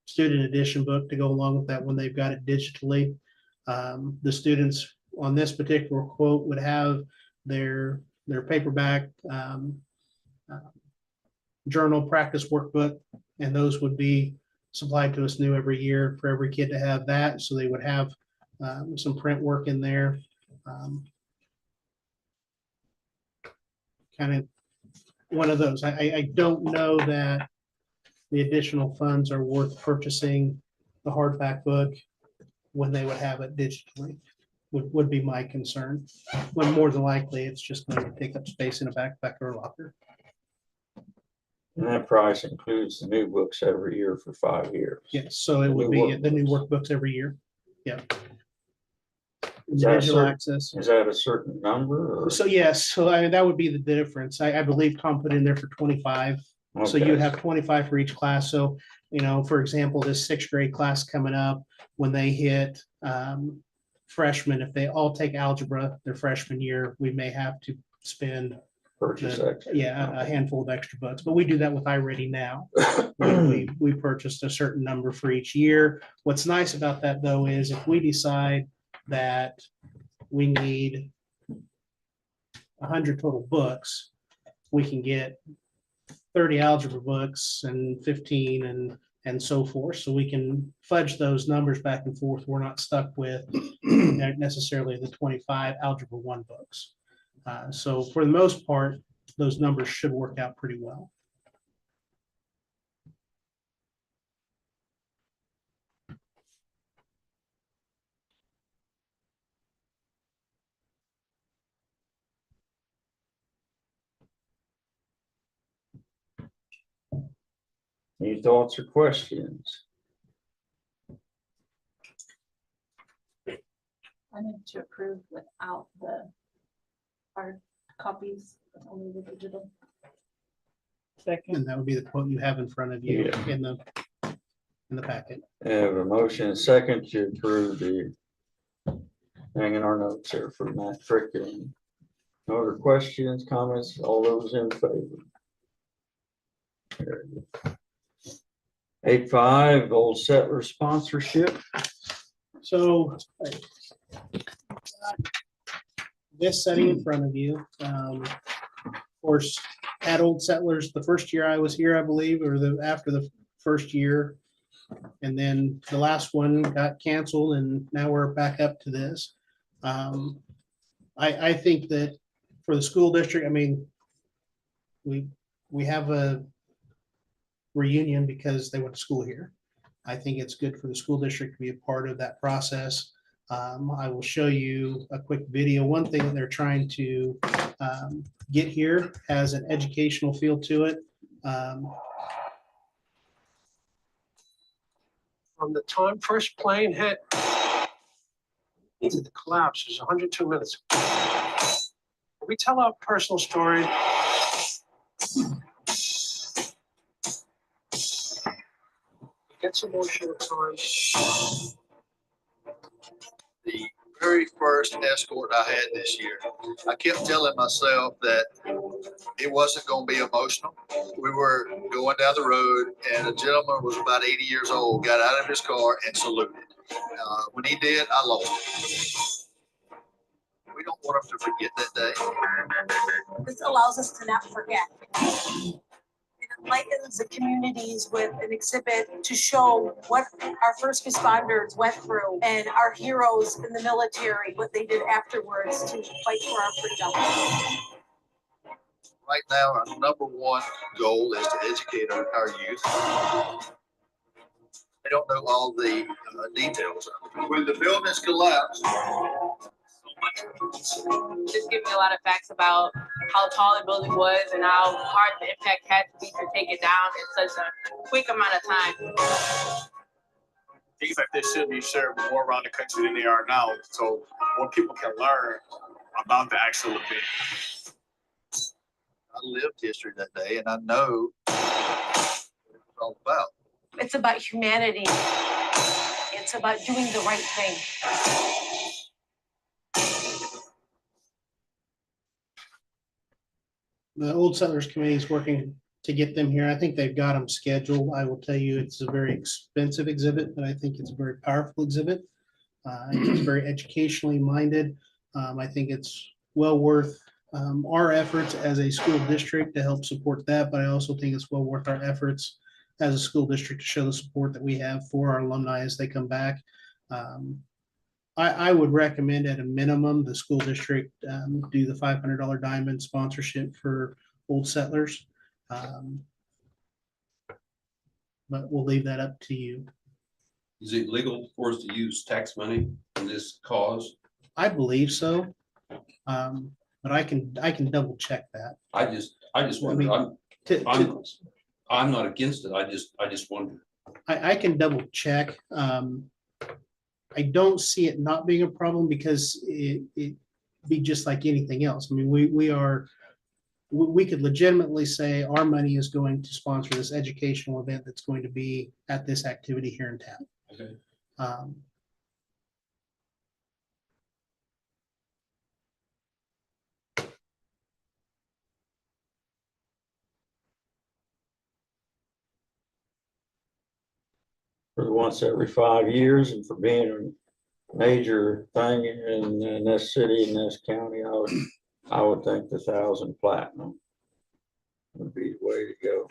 student edition book to go along with that when they've got it digitally. The students on this particular quote would have their paperback journal practice workbook, and those would be supplied to us new every year for every kid to have that. So they would have some print work in there. Kind of one of those. I don't know that the additional funds are worth purchasing the hardback book when they would have it digitally, would be my concern. When more than likely, it's just going to take up space in a backpack or a locker. And that price includes the new books every year for 5 years. Yes, so it would be the new workbooks every year. Yeah. Is that a Digital certain- access. Is that a certain number or? So yes, so that would be the difference. I believe Tom put in there for 25. So you Okay. have 25 for each class. So, for example, this 6th grade class coming up, when they hit freshmen, if they all take algebra their freshman year, we may have to spend Purchase extra. a handful of extra books. But we do that with iReady now. We purchased a certain number for each year. What's nice about that though is if we decide that we need 100 total books, we can get 30 algebra books and 15 and so forth. So we can fudge those numbers back and forth. We're not stuck with necessarily the 25 algebra 1 books. So for the most part, those numbers should work out pretty well. Any thoughts or questions? I need to approve without the hard copies, only the digital. Second. And that would be the quote you have in front of you Yeah. in the packet. I have a motion and second to approve the hanging our notes here for math curriculum. No other questions, comments? All those in favor? Very good. 8.5, Old Settler sponsorship. So this setting in front of you, of course, at Old Settlers the first year I was here, I believe, or after the first year. And then the last one got canceled and now we're back up to this. I think that for the school district, I mean, we have a reunion because they went to school here. I think it's good for the school district to be a part of that process. I will show you a quick video. One thing that they're trying to get here has an educational feel to it. From the time first plane hit into the collapse is 102 minutes. We tell our personal story. It gets emotional at times. The very first escort I had this year, I kept telling myself that it wasn't going to be emotional. We were going down the road and a gentleman was about 80 years old, got out of his car and saluted. When he did, I lost it. We don't want them to forget that day. This allows us to not forget. It enlightens the communities with an exhibit to show what our first responders went through and our heroes in the military, what they did afterwards to fight for our freedom. Right now, our #1 goal is to educate our youth. They don't know all the details. When the buildings collapsed, just give me a lot of facts about how tall the building was and how hard the impact had to be to take it down in such a quick amount of time. Things like this should be shared more around the country than they are now, so more people can learn about the actual event. I lived history that day, and I know what it was all about. It's about humanity. It's about doing the right thing. The Old Settlers Committee is working to get them here. I think they've got them scheduled. I will tell you, it's a very expensive exhibit, but I think it's a very powerful exhibit. It's very educationally minded. I think it's well worth our efforts as a school district to help support that, but I also think it's well worth our efforts as a school district to show the support that we have for our alumni as they come back. I would recommend at a minimum, the school district do the $500 diamond sponsorship for Old Settlers. But we'll leave that up to you. Is it legal for us to use tax money in this cause? I believe so. But I can double check that. I just wonder. I'm not against it. I just wonder. I can double check. I don't see it not being a problem because it be just like anything else. I mean, we could legitimately say our money is going to sponsor this educational event that's going to be at this activity here in town. Okay. For once every 5 years and for being a major thing in this city, in this county, I would think the 1,000 platinum would be the way to go.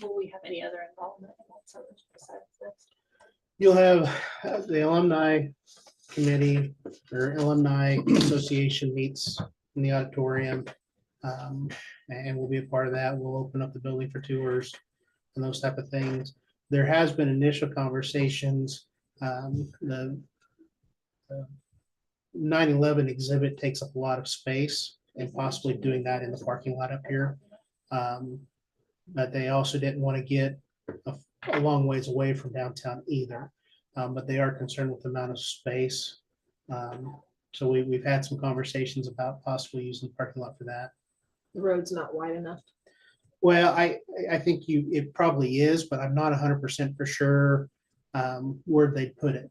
Will we have any other involvement in that service besides this? You'll have the alumni committee or alumni association meets in the auditorium. And we'll be a part of that. We'll open up the building for tours and those type of things. There has been initial conversations. The 9/11 exhibit takes up a lot of space and possibly doing that in the parking lot up here. But they also didn't want to get a long ways away from downtown either. But they are concerned with the amount of space. So we've had some conversations about possibly using the parking lot for that. The road's not wide enough. Well, I think it probably is, but I'm not 100% for sure where they'd put it.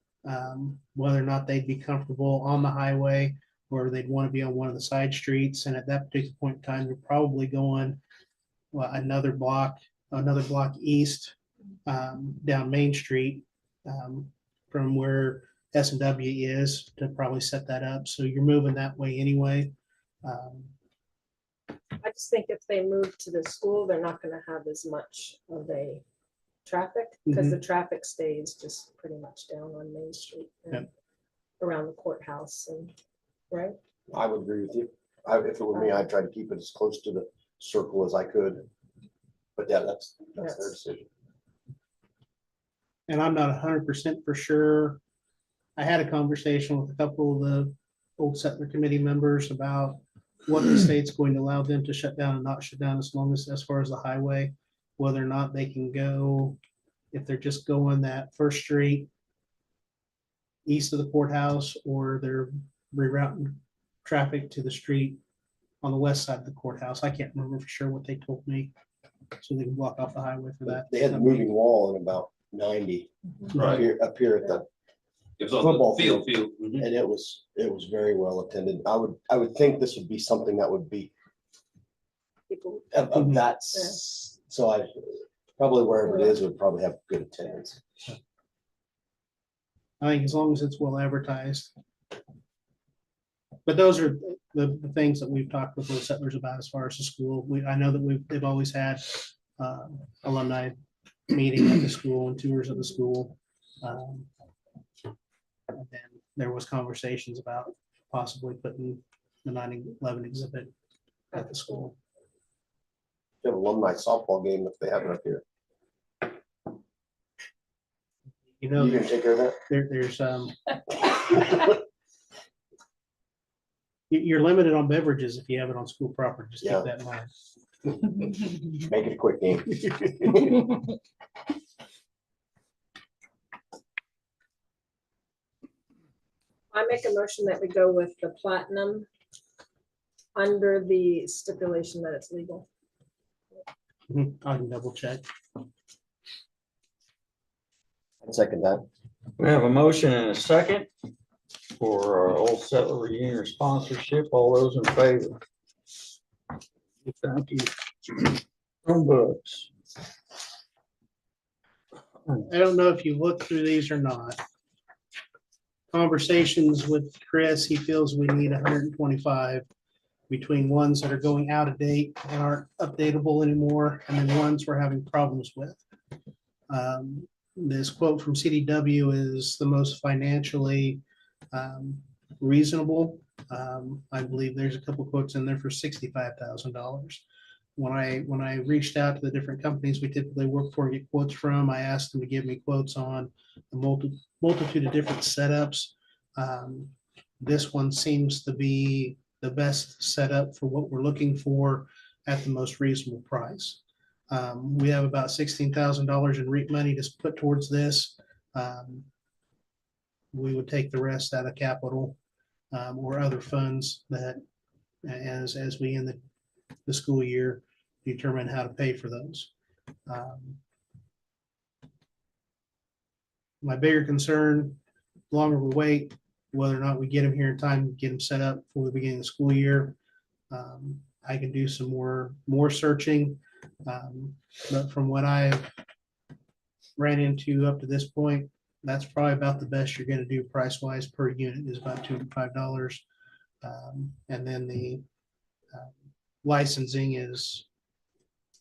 Whether or not they'd be comfortable on the highway or they'd want to be on one of the side streets. And at that particular point in time, they're probably going well, another block east, down Main Street, from where S&W is, to probably set that up. So you're moving that way anyway. I just think if they move to the school, they're not gonna have as much of a traffic, because the traffic stays just pretty much down on Main Street and Yep. around the courthouse and, right? I would agree with you. If it were me, I'd try to keep it as close to the circle as I could. But yeah, that's their Yes. decision. And I'm not 100% for sure. I had a conversation with a couple of the Old Settler Committee members about what the state's going to allow them to shut down and not shut down, as far as the highway, whether or not they can go, if they're just going that First Street east of the courthouse, or they're rerouting traffic to the street on the west side of the courthouse. I can't remember for sure what they told me, so they can block off the highway for that. They had the moving wall in about 90 Right. up here at the It was on football the field. Mhm. and it was very well attended. I would think this would be something that would be People, of that. So I probably wherever it is would probably have good attendance. I think as long as it's well advertised. But those are the things that we've talked with Old Settlers about as far as the school. I know that they've always had alumni meeting at the school and tours of the school. And then there was conversations about possibly putting the 9/11 exhibit at the school. You have alumni softball game if they have it up here. You know, You can take care of that. there's you're limited on beverages if you have it on school property. Just Yeah. keep that in mind. Make it a quick game. I make a motion that we go with the platinum under the stipulation that it's legal. I can double check. I'd second that. We have a motion and a second for our Old Settler Reunion sponsorship. All those in favor? Thank you. Chromebooks. I don't know if you looked through these or not. Conversations with Chris, he feels we need 125 between ones that are going out of date and aren't updatable anymore, and then ones we're having problems with. This quote from CDW is the most financially reasonable. I believe there's a couple quotes in there for $65,000. When I reached out to the different companies we typically work for and get quotes from, I asked them to give me quotes on a multitude of different setups. This one seems to be the best setup for what we're looking for at the most reasonable price. We have about $16,000 in REAP money to put towards this. We would take the rest out of capital or other funds that, as we end the school year, determine how to pay for those. My bigger concern, longer we wait, whether or not we get them here in time, get them set up for the beginning of the school year. I can do some more searching, but from what I've ran into up to this point, that's probably about the best you're going to do price wise per unit is about $205. And then the licensing is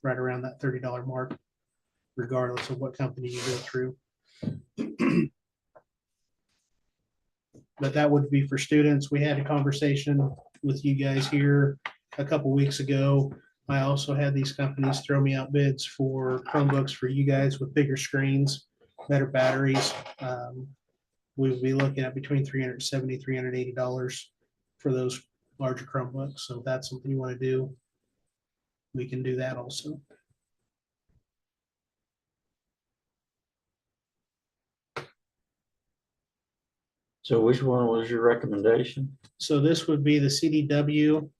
right around that $30 mark, regardless of what company you go through. But that would be for students. We had a conversation with you guys here a couple weeks ago. I also had these companies throw me out bids for Chromebooks for you guys with bigger screens, better batteries. We would be looking at between $370, $380 for those larger Chromebooks. So if that's something you want to do, we can do that also. So which one was your recommendation? So this would be the CDW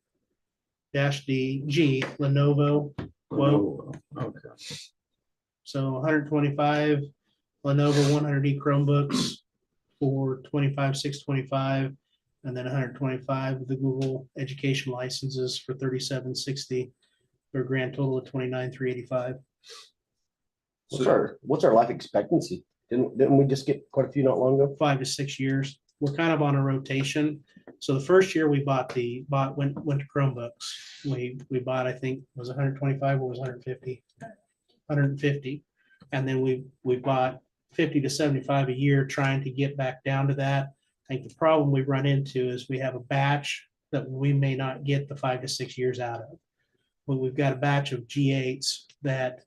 -DG Lenovo quote. Okay. So 125 Lenovo 100E Chromebooks for $25,625, and then 125 of the Google education licenses for $3760. for a grand total of 29,385. What's our life expectancy? Didn't we just get quite a few not long ago? 5 to 6 years. We're kind of on a rotation. So the first year we went to Chromebooks. We bought, I think, was 125 or was 150? 150. And then we bought 50 to 75 a year, trying to get back down to that. I think the problem we run into is we have a batch that we may not get the 5 to 6 years out of. But we've got a batch of G8s that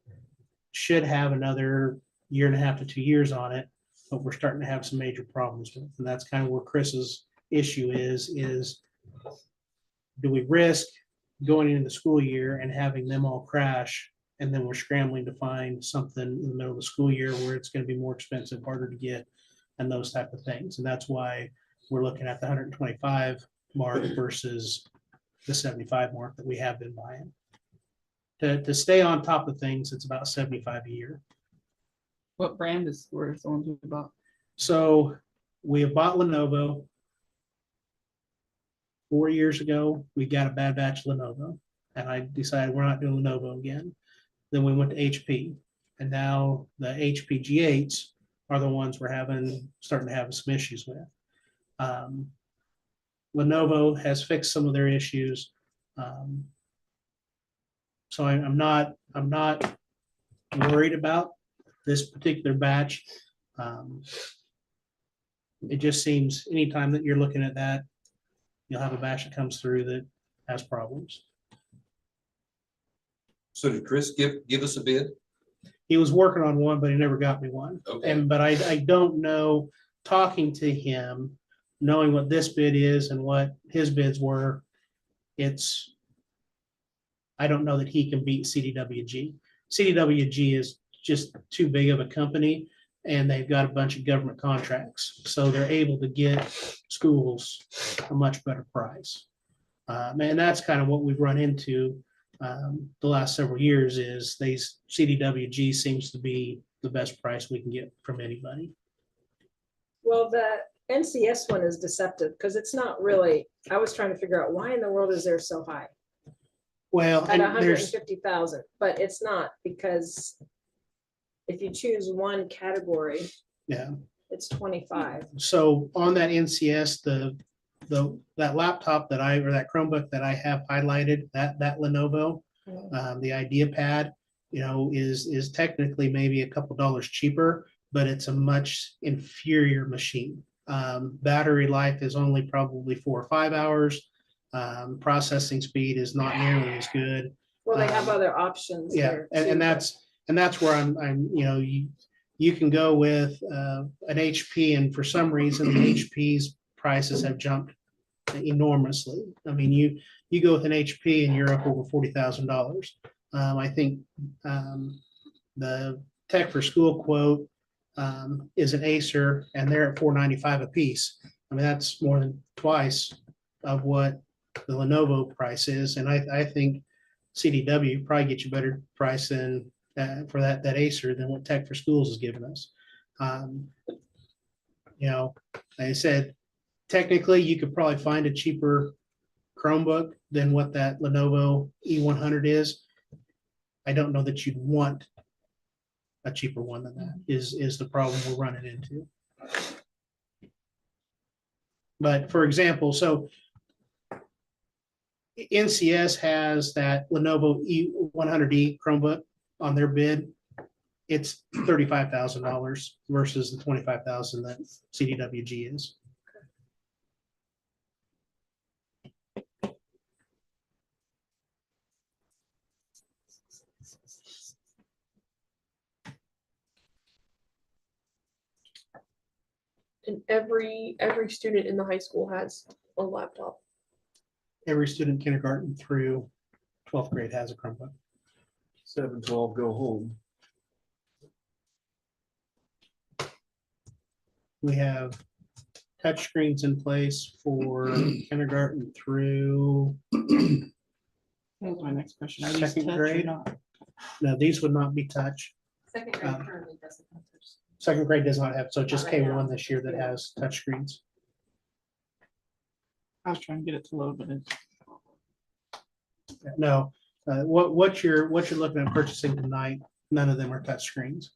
should have another year and a half to 2 years on it, but we're starting to have some major problems with. And that's kind of where Chris's issue is do we risk going into the school year and having them all crash? And then we're scrambling to find something in the middle of the school year where it's going to be more expensive, harder to get, and those type of things. And that's why we're looking at the 125 mark versus the 75 mark that we have been buying. To stay on top of things, it's about 75 a year. What brand is the ones we bought? So we have bought Lenovo. 4 years ago, we got a bad batch of Lenovo, and I decided we're not doing Lenovo again. Then we went to HP, and now the HP G8s are the ones we're starting to have some issues with. Lenovo has fixed some of their issues. So I'm not worried about this particular batch. It just seems anytime that you're looking at that, you'll have a batch that comes through that has problems. So did Chris give us a bid? He was working on one, but he never got me one. Okay. But I don't know, talking to him, knowing what this bid is and what his bids were, I don't know that he can beat CDWG. CDWG is just too big of a company, and they've got a bunch of government contracts. So they're able to get schools a much better price. And that's kind of what we've run into the last several years is CDWG seems to be the best price we can get from anybody. Well, the NCS one is deceptive because it's not really, I was trying to figure out why in the world is there so high Well, at and there's 150,000, but it's not, because if you choose one category, yeah. it's 25. So on that NCS, that laptop that that Chromebook that I have highlighted, that Lenovo, the IdeaPad, is technically maybe a couple dollars cheaper, but it's a much inferior machine. Battery life is only probably 4 or 5 hours. Processing speed is not nearly as good. Well, they have other options. Yeah, there and too, that's where I'm you can go with an HP, and for some reason the HP's prices have jumped enormously. I mean, you go with an HP and you're up over $40,000. I think the Tech for School quote is an Acer, and they're at $495 a piece. I mean, that's more than twice of what the Lenovo price is, and I think CDW probably get you a better price than for that Acer than what Tech for Schools is giving us. Like I said, technically you could probably find a cheaper Chromebook than what that Lenovo E100 is. I don't know that you'd want a cheaper one than that is the problem we're running into. But for example, so NCS has that Lenovo E100E Chromebook on their bid. It's $35,000 versus the $25,000 that CDWG is. And every student in the high school has a laptop. Every student kindergarten through 12th grade has a Chromebook. 7, 12 go home. We have touch screens in place for kindergarten through That was my next question. Are these second touch or grade. not? No, these would not be touch. Second grade currently doesn't have touch. Second grade does not have, so just Not right K1 now. this year that has touch screens. I was trying to get it to load, but it's No, What you're looking at purchasing tonight, none of them are touch screens.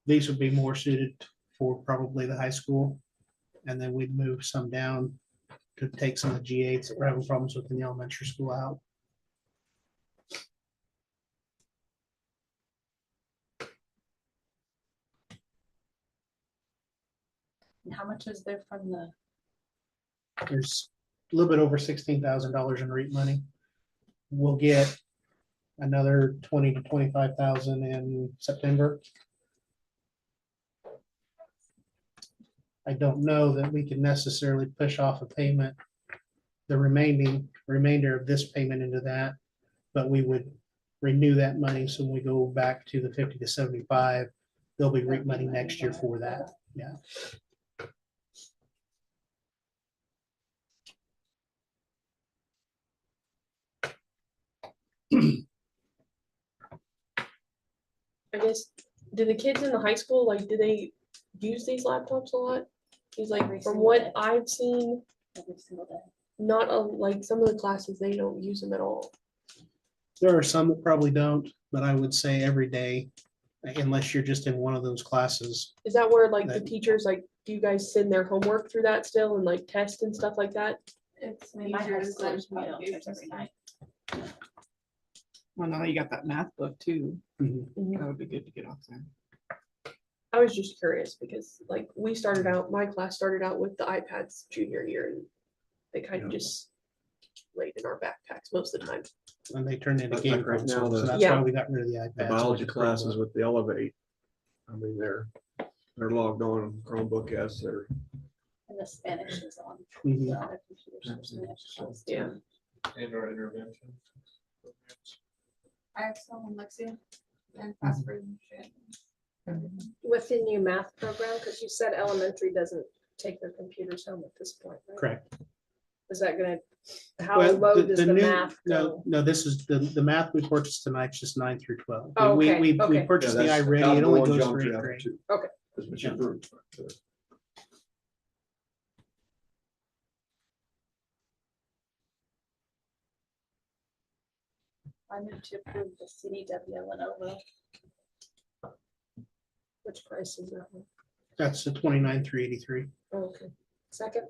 These would be more suited for probably the high school. And then we'd move some down to take some of the G8s that we're having problems with in the elementary school out. And how much is there from the, There's a little bit over $16,000 in REAP money. We'll get another 20 to 25,000 in September. I don't know that we can necessarily push off a payment, the remainder of this payment into that, but we would renew that money. So when we go back to the 50 to 75, there'll be REAP money next year for that. Yeah. I guess, do the kids in the high school, like, do they use these laptops a lot? He's like, Every from single what day. I've seen, every single day? not like some of the classes, they don't use them at all. There are some that probably don't, but I would say every day, unless you're just in one of those classes. Is that where like the That- teachers, like, do you guys send their homework through that still and like test and stuff like that? It's, I mean, my high schoolers meet on tips every night. Well, now you got that math book too. Mhm. That would be good to get off there. I was just curious because like my class started out with the iPads junior year and they kind of just laid in our backpacks most of the time. And they turn into Like game right now, consoles, so the- that's Yeah. why we got rid of the iPads. The biology classes with the Elevate. I mean, they're logged on Chromebook as their. And the Spanish is on. Mhm. the other computers for Spanish classes too. Yeah. And our intervention. I have some Lexia and fast version. With the new math program, because you said elementary doesn't take their computers home at this point, right? Correct. Is that gonna, how Well, low does the new- math No, go? no, this is the math we purchased tonight's just 9 through 12. Oh, We- okay, We okay. purchased the iReady, it only goes for 8th grade. Okay. That's what you approved. I move to approve the CDW Lenovo. Which price is that one? That's the 29 through 83. Okay, second,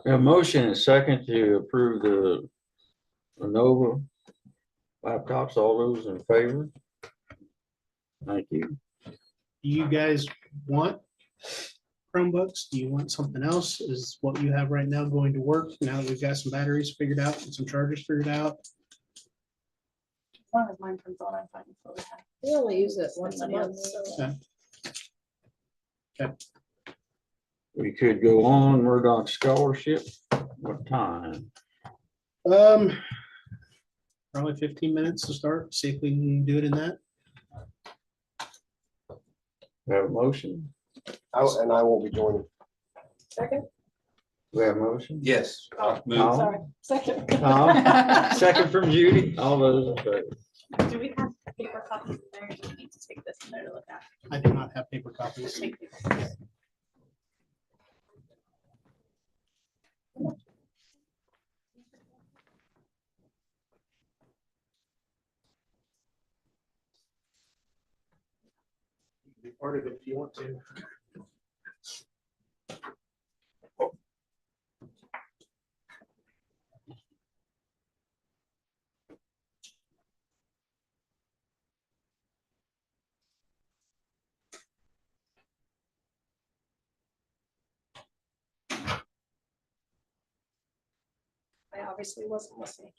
A motion and second to approve the Lenovo laptops. All those in favor? Thank you. Do you guys want Chromebooks? Do you want something else? Is what you have right now going to work now that we've got some batteries figured out and some chargers figured out? As long as mine turns on, I'm fine with it. we only use it once a month, so. Okay. Okay. We could go on Murdoch Scholarship. What time? Probably 15 minutes to start, see if we can do it in that. We have a motion? And I won't be joining. Second? We have a motion? Yes. Oh, No. sorry, second. Tom? Second from Judy. All those in favor? Do we have paper copies in there? Do we need to take this in there to look at? I do not have paper copies. Take paper copies. Be part of it if you want to. I obviously wasn't listening.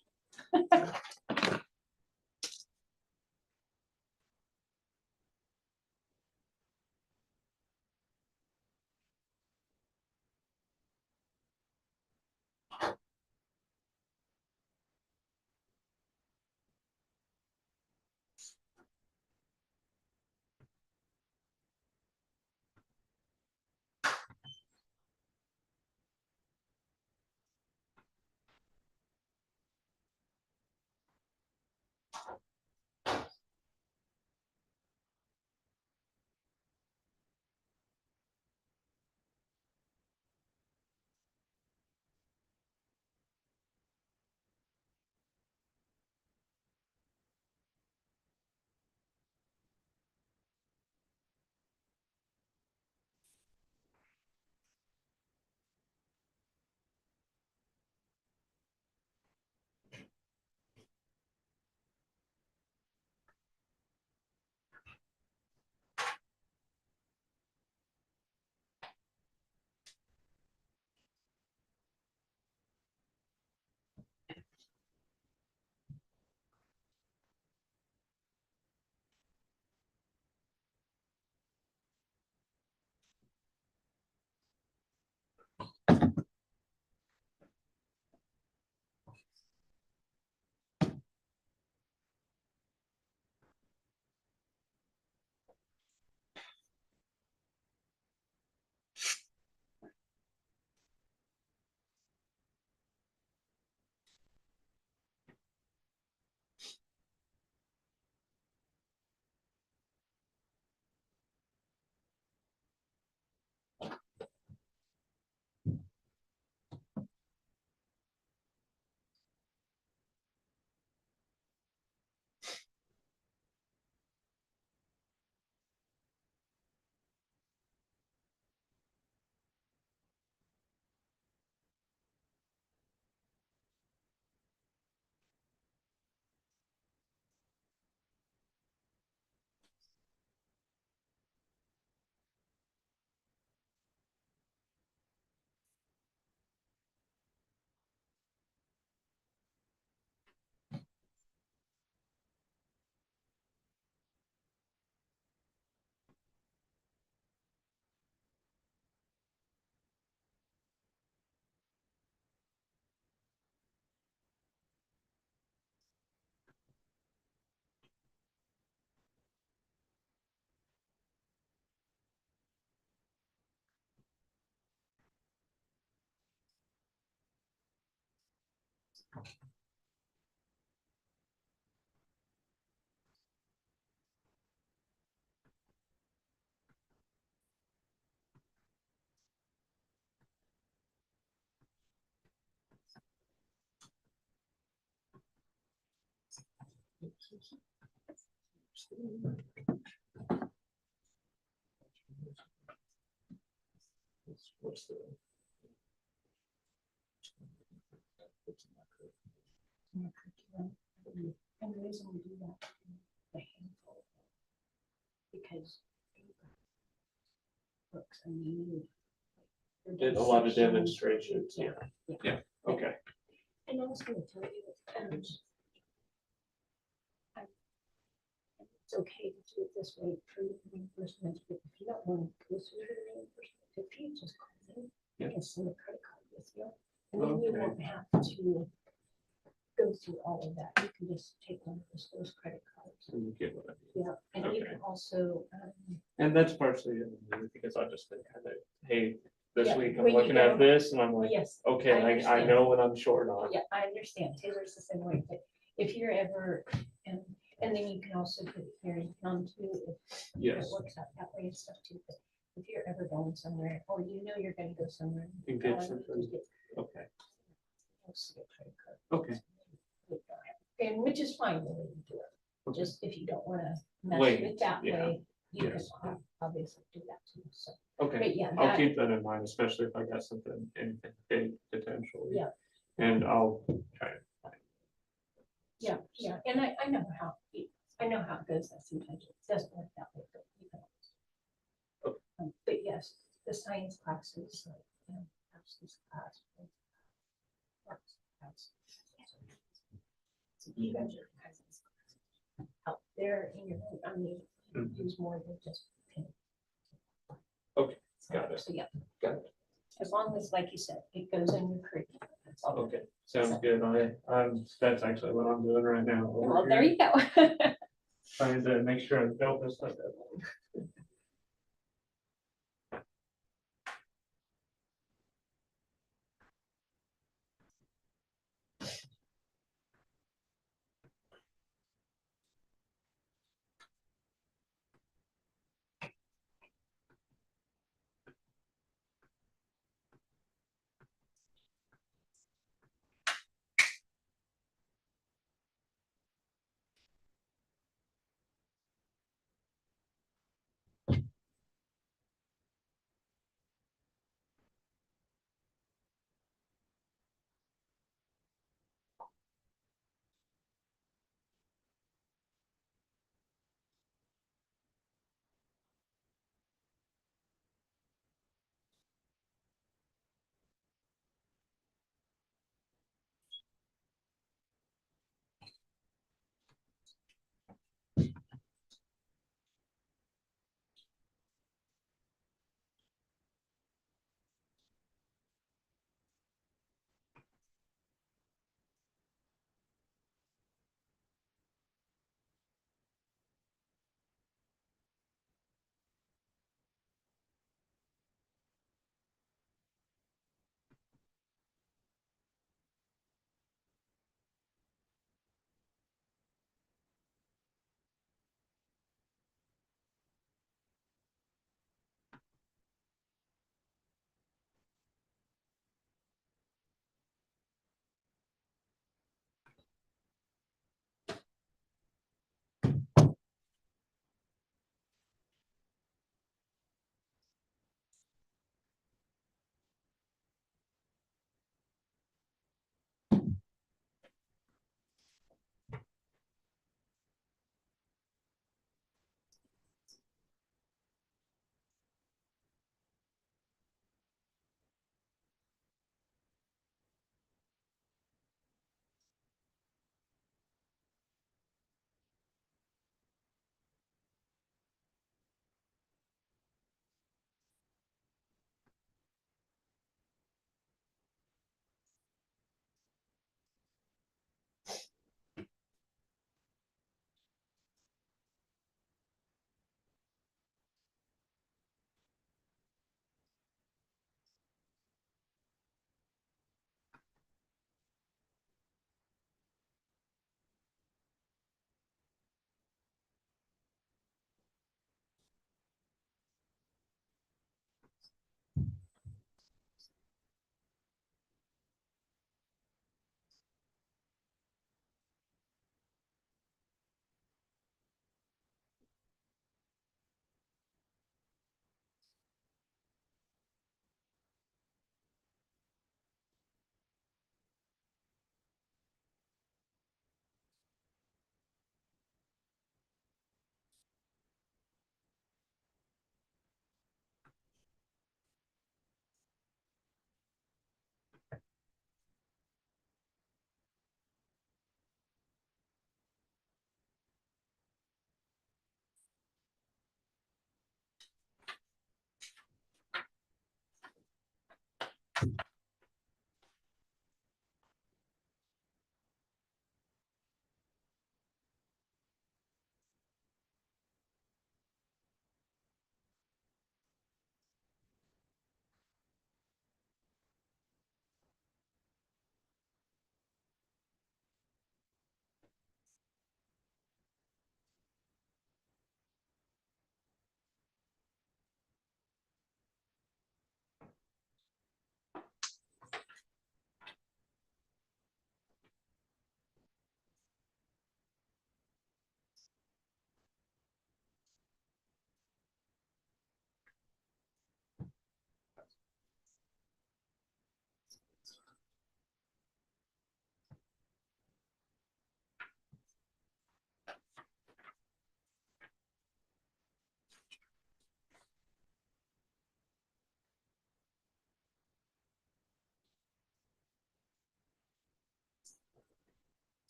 What's the? And the reason we do that, the handful, because books, I mean. Did a lot of demonstrations, yeah. Yeah, okay. And I was gonna tell you, it's okay to do it this way for the reimbursement, but if you don't want to go through the reimbursement, if you just call them, you can send a credit card with you. And then you Okay. won't have to go through all of that. You can just take one of those credit cards. And you get what I mean. Yeah, and you Okay. can also, And that's partially it, because I just think kind of, hey, this Yeah, week I'm when you looking at go- this and I'm like, yes. okay, I understand. know what I'm short on. Yeah, I understand. Taylor's the same way, but if you're ever, and then you can also put it here in town too, if Yes. it works out that way and stuff too. But if you're ever going somewhere, or you know you're gonna go somewhere. You get you something. just get- Okay, just get a credit card. okay. And which is fine the way you do it. Okay. Just if you don't wanna mess Wait, with it that yeah, way, you can yes. obviously do that too, so. Okay, But yeah, I'll that, keep that in mind, especially if I got something in big potentially. yeah, And I'll try to find. yeah, yeah, and I know how, I know how it goes, that sometimes it doesn't work that way, but you can. But yes, the science classes, like, you know, absence class. arts class. So you guys are cousins. Out there in your, I mean, use more than just paint. Okay, got it. So, yeah. Got it. As long as, like you said, it goes in your curriculum, that's all. Okay, sounds good. That's actually what I'm doing right now. over Well, there here, you go. Trying to make sure I don't miss like that.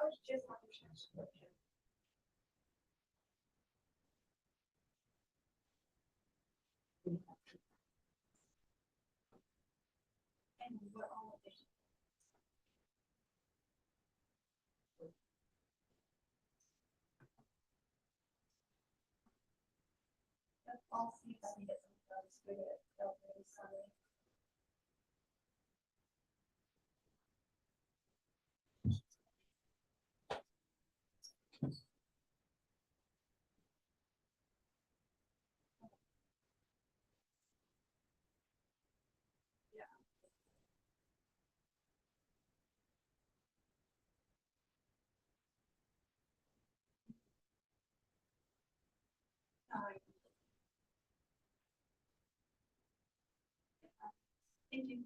was just on the translation. And we're all of it. That's all seems to be different. That's good. Felt really sorry. Sorry. Thank you.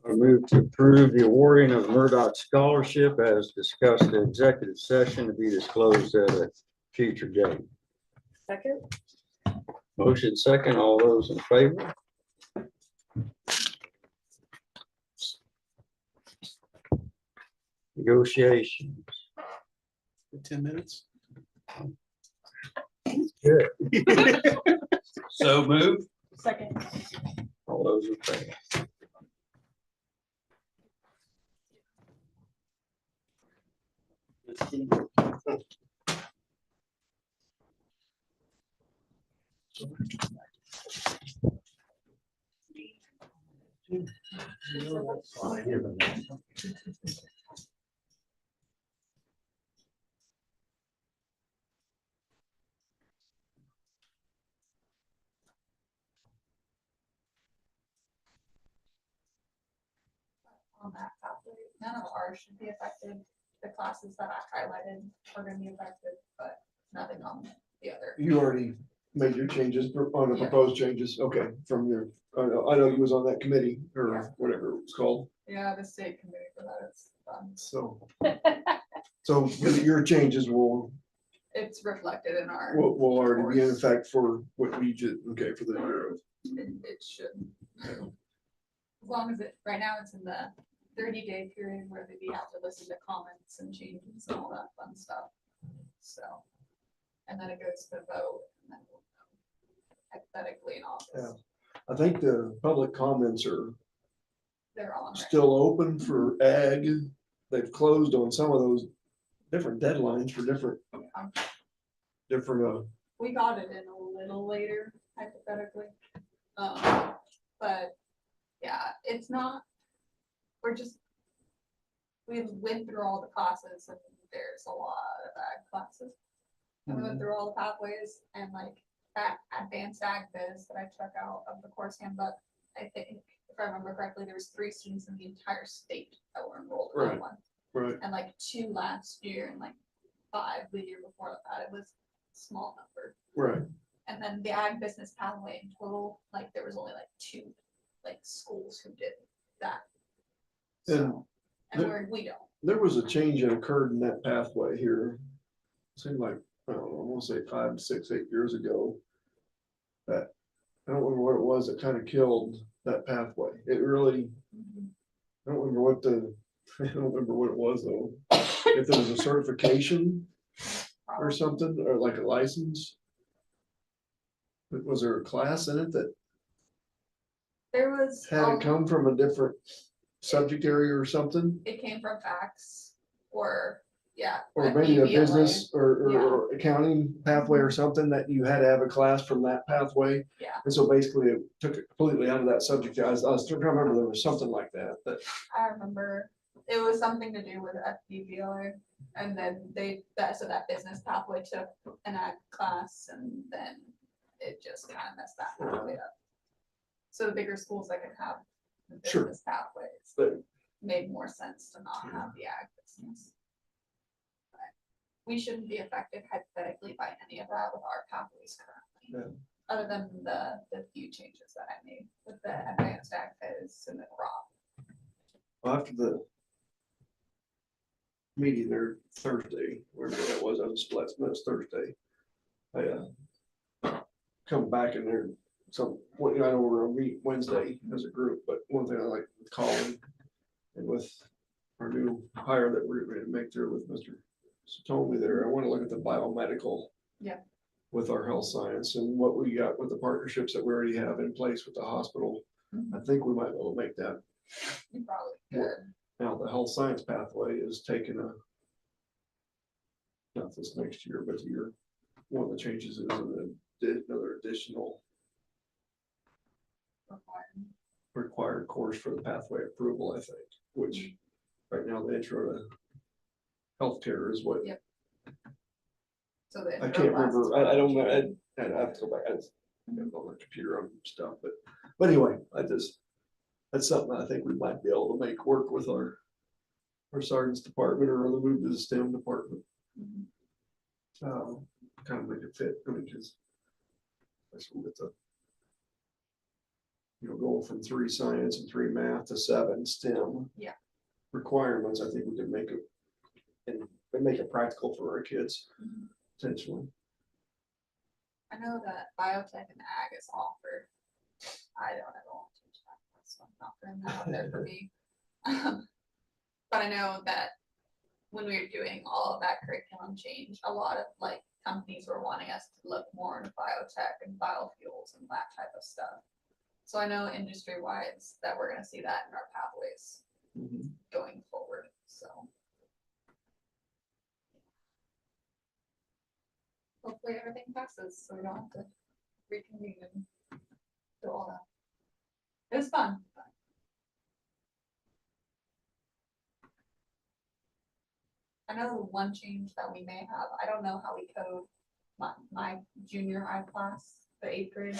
I move to approve the awarding of Murdoch Scholarship as discussed in executive session to be disclosed at a future date. Second? Motion second, all those in favor? Negotiations. 10 minutes. Good. So move. Second. All those in favor? On that topic, none of ours should be affected. The classes that I highlighted are gonna be affected, but nothing on the other. You already made your changes on the Yeah. proposed changes, okay, from your, I know you was on that committee or whatever it was called, Yeah, the state committee for that is done. so. So your changes will It's reflected in our. will already be in reports. effect for what we just, okay, for the year. It should. As long as it, right now it's in the 30-day period where they have to listen to comments and changes and all that fun stuff. So, and then it goes to vote and then we'll know hypothetically in August. Yeah. I think the public comments are They're on. right still open for ag. They've closed on some of those different deadlines for different, We got it in a little later hypothetically. But Yeah, it's not, we're just, we went through all the classes and there's a lot of ag classes. And we went through all the pathways and like that advanced ag biz that I took out of the course handbook. I think, if I remember correctly, there was 3 students in the entire state that were enrolled in that Right. one. Right. And like 2 last year and like 5 the year before that. It was a small number. Right. And then the ag business pathway in total, like there was only like 2 like schools who did that. And So, and the- we don't. There was a change that occurred in that pathway here. Seemed like, I don't know, I want to say 5, 6, 8 years ago. That, I don't remember what it was that kind of killed that pathway. It really, I don't remember what the, I don't remember what it was though. If there was a certification or something, or like a license. But was there a class in it that There was, had it come from a different subject area or something? it came from facts or, yeah. Or at maybe a UVLA. business Yeah. or accounting pathway or something that you had to have a class from that pathway. Yeah, And so basically it took it completely out of that subject. I was trying to remember, there was something like that, that, I remember it was something to do with FBVLA. And then so that business pathway took an ag class and then it just kind of messed that pathway up. So the bigger schools that could have the Sure. business pathways but made more sense to not have the ag business. But we shouldn't be affected hypothetically by any of that with our pathways currently. Other than the few changes that I made with the advanced ag phase and the crop. after the meeting there Thursday, wherever that was, I was last Thursday. I come back in there, so, I know we're gonna meet Wednesday as a group, but one thing I like with Colin and with our new hire that we're gonna make there with Mr. Satomi there, I wanna look at the biomedical. Yeah. With our health science and what we got with the partnerships that we already have in place with the hospital. I think we might be able to make that. You probably could. Now, the health science pathway is taking not this next year, but the year, one of the changes is another additional required course for the pathway approval, I think, which right now the intro to healthcare is what. Yep. So the I intro can't class is remember, I don't know, probably- I have to go back, I got on the computer on stuff, but anyway, that's something I think we might be able to make work with our sergeant's department or the move to the STEM department. Kind of make it fit, I mean, because with the, going from 3 science and 3 math to 7 STEM. Yeah. Requirements, I think we can make it, and make it practical for our kids, potentially. I know that biotech and ag is offered. I don't ever want to teach that, so I'm not putting that out there for me. But I know that when we were doing all of that curriculum change, a lot of like companies were wanting us to look more into biotech and biofuels and that type of stuff. So I know industry wise that we're gonna see that in our pathways going forward, so. Hopefully everything passes, so we don't have to reconvene and do all that. It was fun. I know the one change that we may have, I don't know how we code my junior high class, the 8th grade,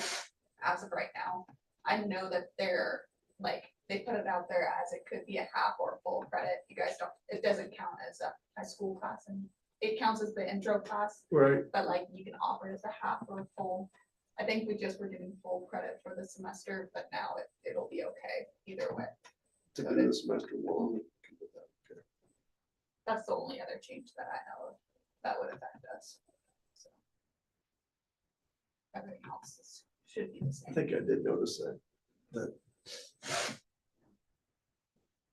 as of right now. I know that they're like, they put it out there as it could be a half or a full credit. You guys don't, it doesn't count as a high school class, and it counts as the intro class. Right. But like you can offer it as a half or a full. I think we just were giving full credit for the semester, but now it'll be okay either way. To do the semester long. That's the only other change that I know of that would affect us. So, everything else should be the I same. think I did notice that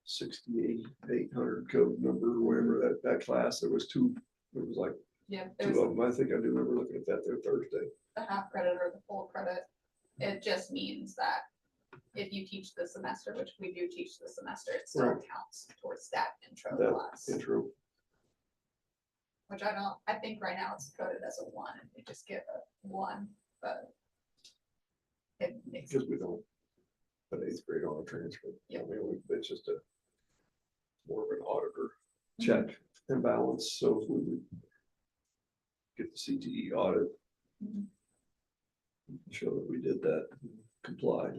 6800 code number, or whatever, that class, there was 2, it was like Yeah, 2 there's of them. I think I do remember looking at that there Thursday. the half credit or the full credit. It just means that if you teach the semester, which we do teach the semester, it still Right. counts towards that intro That class. intro. Which I think right now it's coded as a 1 and we just give a 1, but it makes Because we don't an 8th grade on a transcript. I mean, it's just a more of an auditor check and balance. So if we would get the CTE audit, show that we did that, and complied.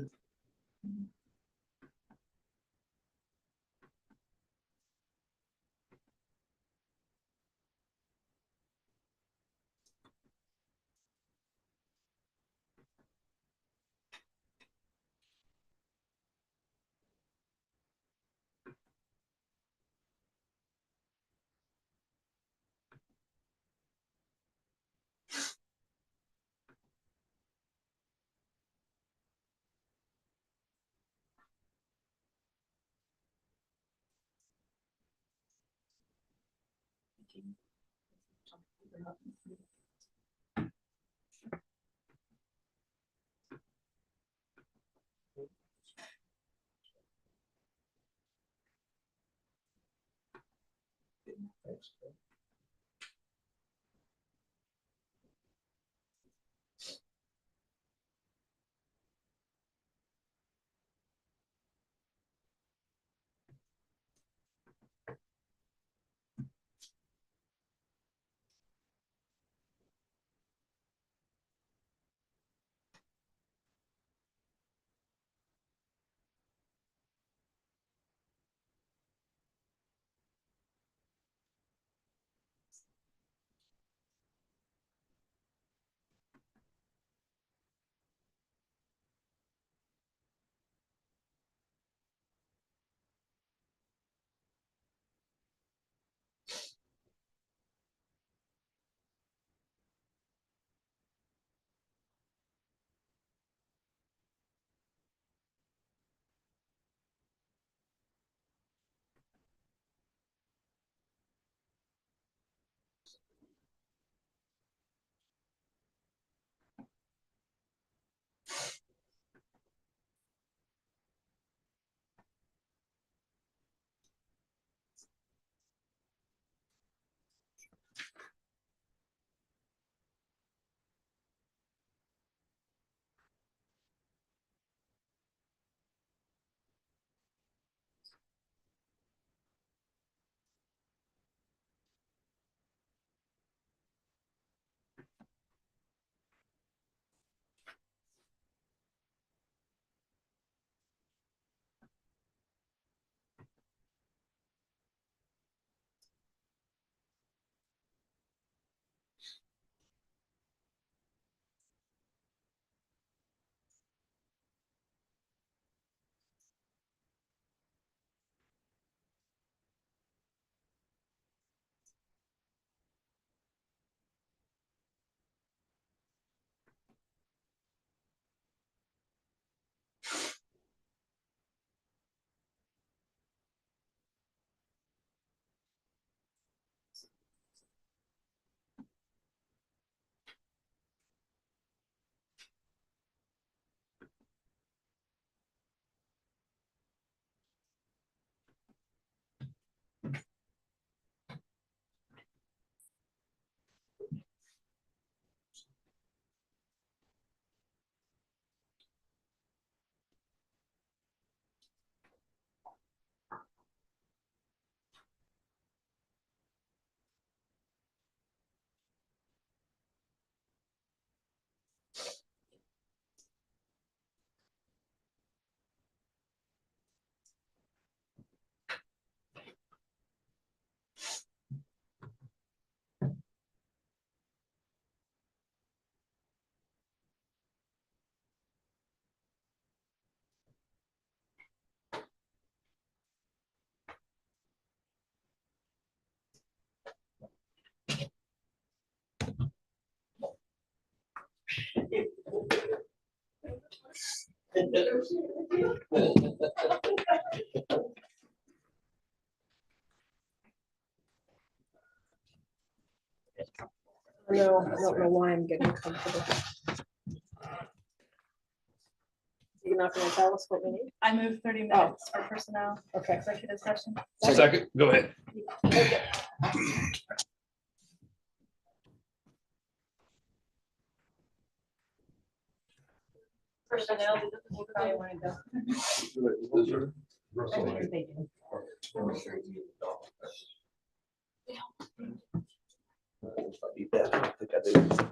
No, I don't know why I'm getting comfortable. You're not gonna tell us what we need? I moved 30 minutes for personnel Okay. executive session. Second, go ahead. personnel, they probably want to go. I think they do. I think I do.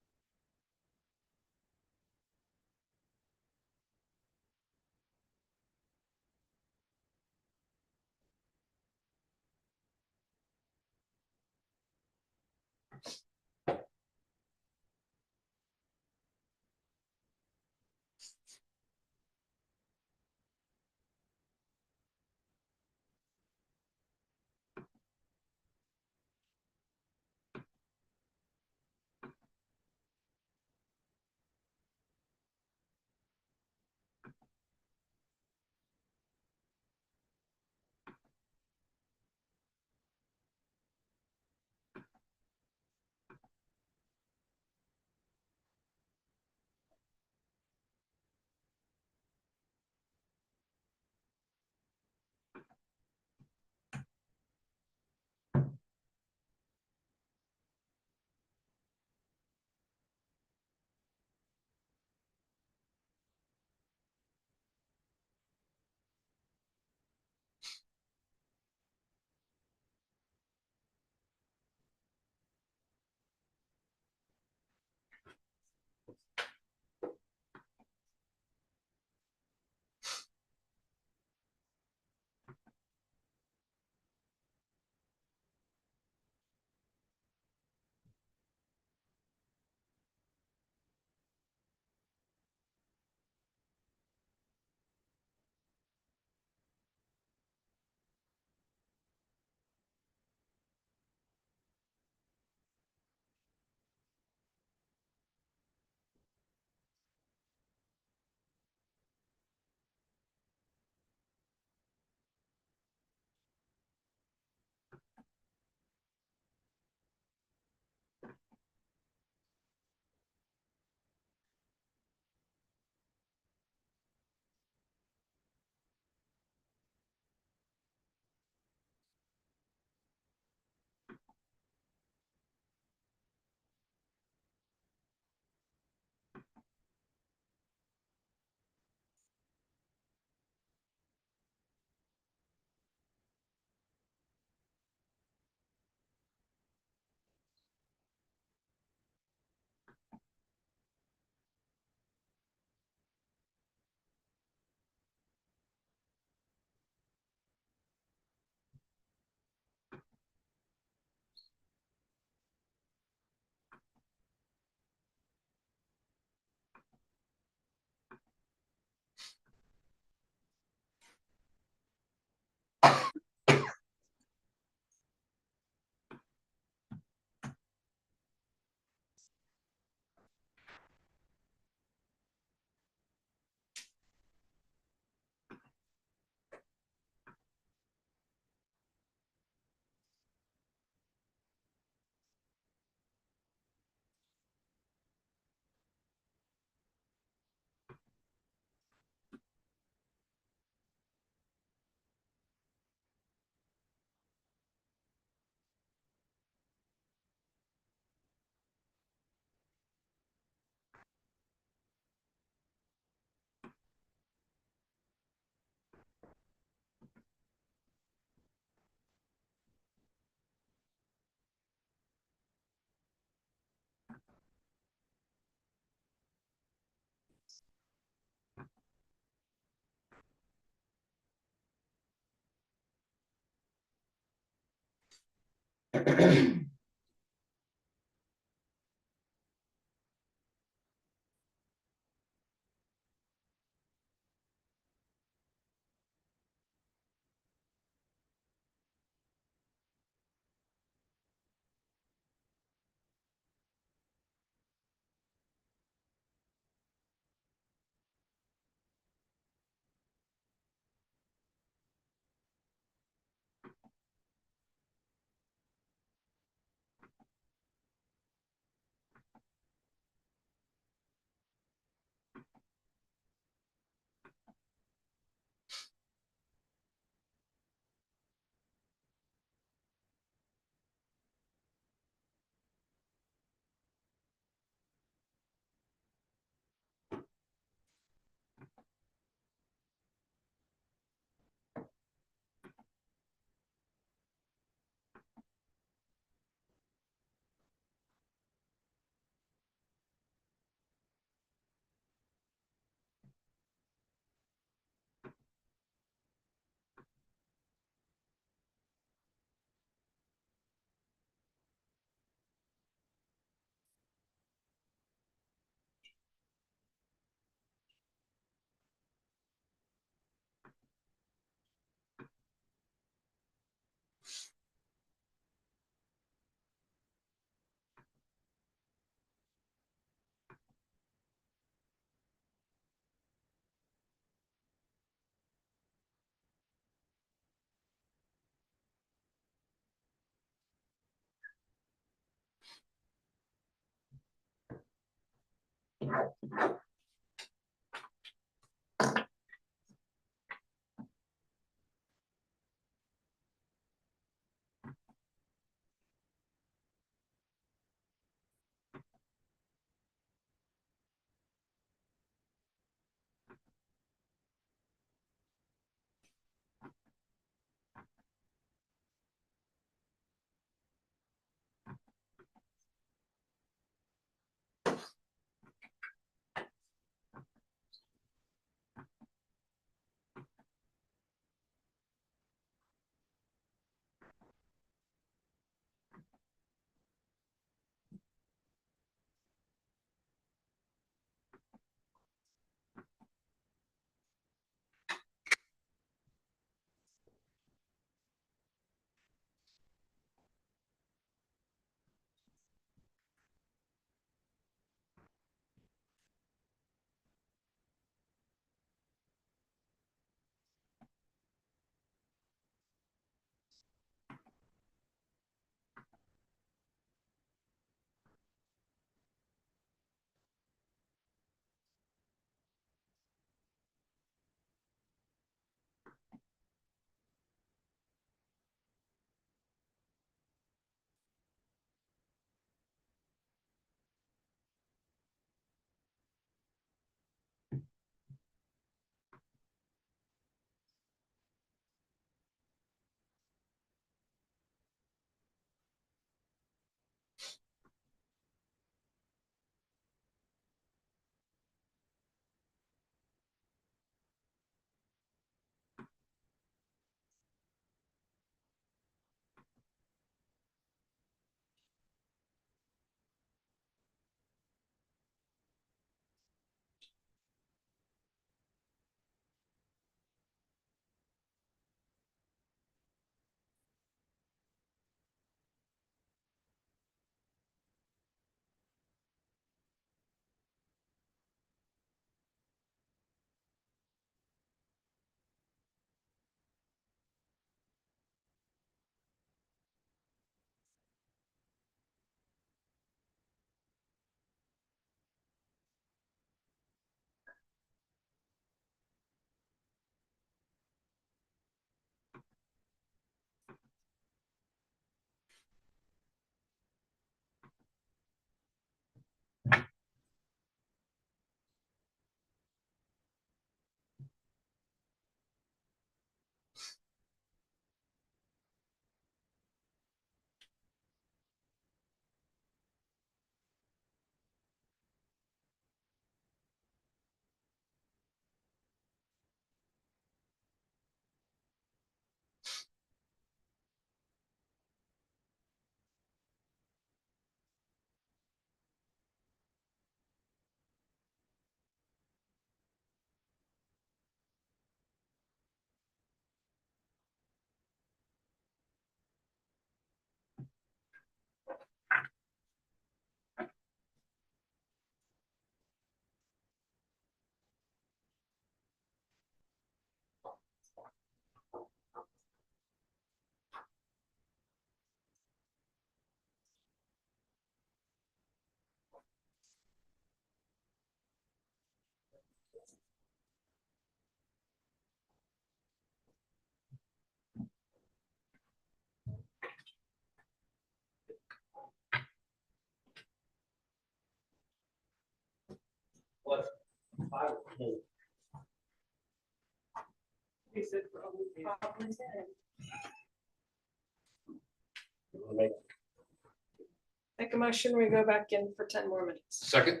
Make a motion, we go back in for 10 more minutes. Second.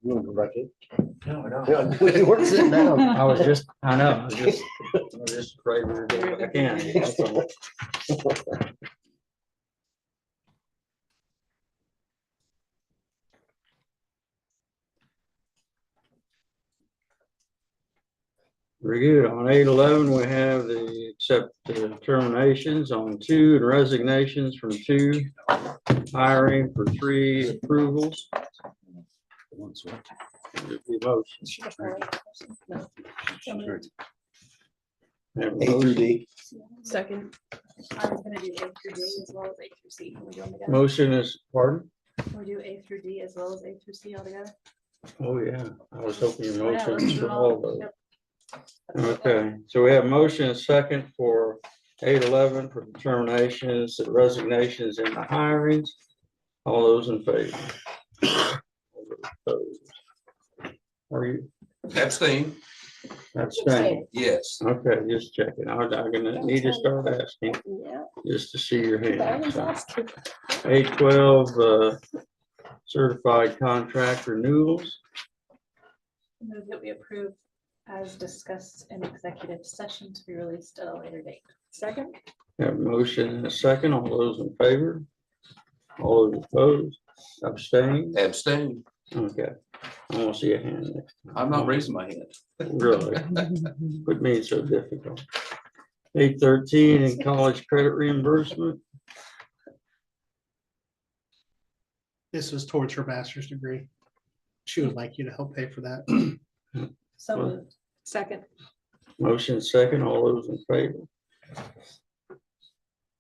You want to go back in? No, I don't. Yeah, we're sitting down. I was just afraid we were going back in. That's all. Very good. On 8/11, we have the accept the terminations on 2 and resignations from 2, hiring for 3 approvals. The motion. Have a 8 through motion. D. Second. I was gonna do A through D as well as A through C. Can we do them together? Motion is, pardon? Can we do A through D as well as A through C all together? Oh, yeah. I was hoping your Yeah, let's motion do for it all all. of those. Yep. Okay, so we have motion and second for 8/11 for determinations, the resignations and the hirings. All those in favor? All those opposed? Are you Abstain, abstaining? yes. Okay, just checking. I'm gonna need to start asking Yeah. just to see your hand. Darren's So, asking. 8/12, certified contract renewals. Move that we approve as discussed in executive session to be released at a later date. Second. Have a motion and a second. All those in favor? All those opposed? Abstain? Abstain, Okay. I want to see a hand next time. I'm not raising my hand. Really? What made it so difficult? 8/13 in college credit reimbursement. This was towards her master's degree. She would like you to help pay for that. So moved. Second. Motion second. All those in favor?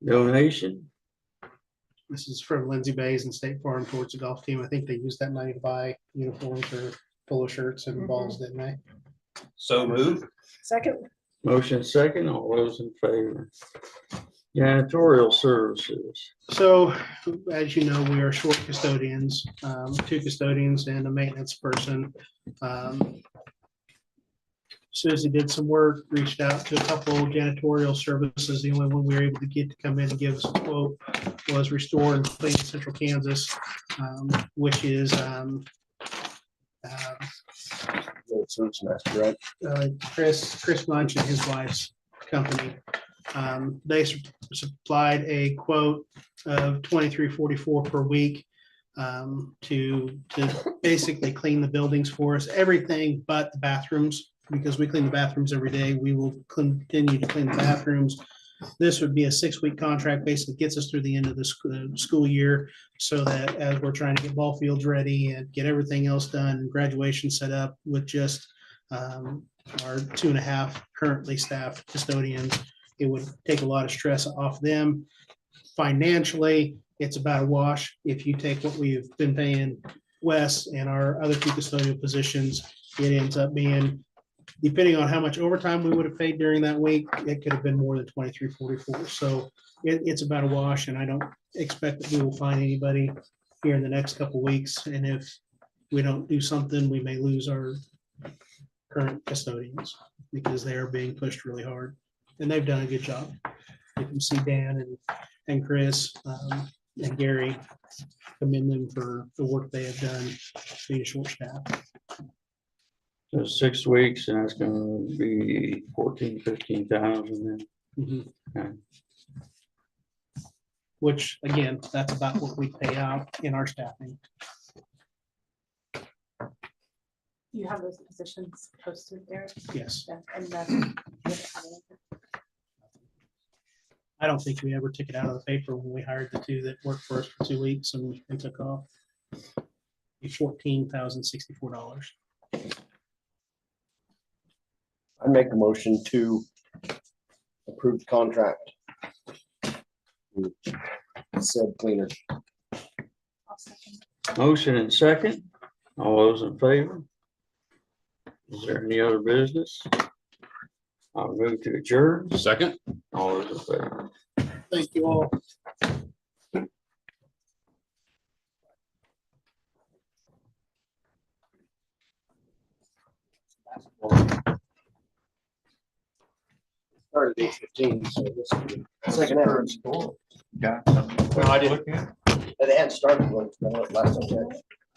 Donation. This is from Lindsay Bays and State Farm towards the golf team. I think they used that money to buy uniforms or polo shirts and balls, didn't they? So move. Second. Motion second. All those in favor? Janitorial services. So, as you know, we are short custodians, 2 custodians and a maintenance person. Susie did some work, reached out to a couple janitorial services. The only one we were able to get to come in and give us a quote was Restore and Clean Central Kansas, which is Service master, right? Chris Munch and his wife's company. They supplied a quote of $23.44 per week to basically clean the buildings for us, everything but the bathrooms, because we clean the bathrooms every day. We will continue to clean the bathrooms. This would be a 6-week contract, basically gets us through the end of the school year, so that as we're trying to get ball fields ready and get everything else done, graduation set up with just our 2.5 currently staffed custodians, it would take a lot of stress off them. Financially, it's about a wash. If you take what we've been paying Wes and our other 2 custodial positions, it ends up being, depending on how much overtime we would have paid during that week, it could have been more than $23.44. So it's about a wash, and I don't expect that we will find anybody here in the next couple weeks. And if we don't do something, we may lose our current custodians because they are being pushed really hard, and they've done a good job. You can see Dan and Chris and Gary, commend them for the work they have done being short staffed. So 6 weeks, and that's gonna be 14, 15,000 then. Okay. Which, again, that's about what we pay out in our staffing. You have those positions posted there? Yes. Yeah, and then you haven't had anything. I don't think we ever took it out of the paper when we hired the 2 that worked for us for 2 weeks and they took off. $14,064. I make a motion to approve the contract. Said cleaner. I'll second. Motion and second. All those in favor? Is there any other business? I'll move to adjourn. Second. All those in favor? Thank you all. Started at 8:15, so this will be the second half. Got something. No, I didn't. They hadn't started when last time.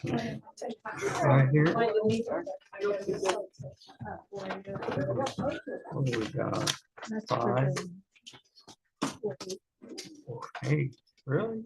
Right here. What do we got? 5, 8, really?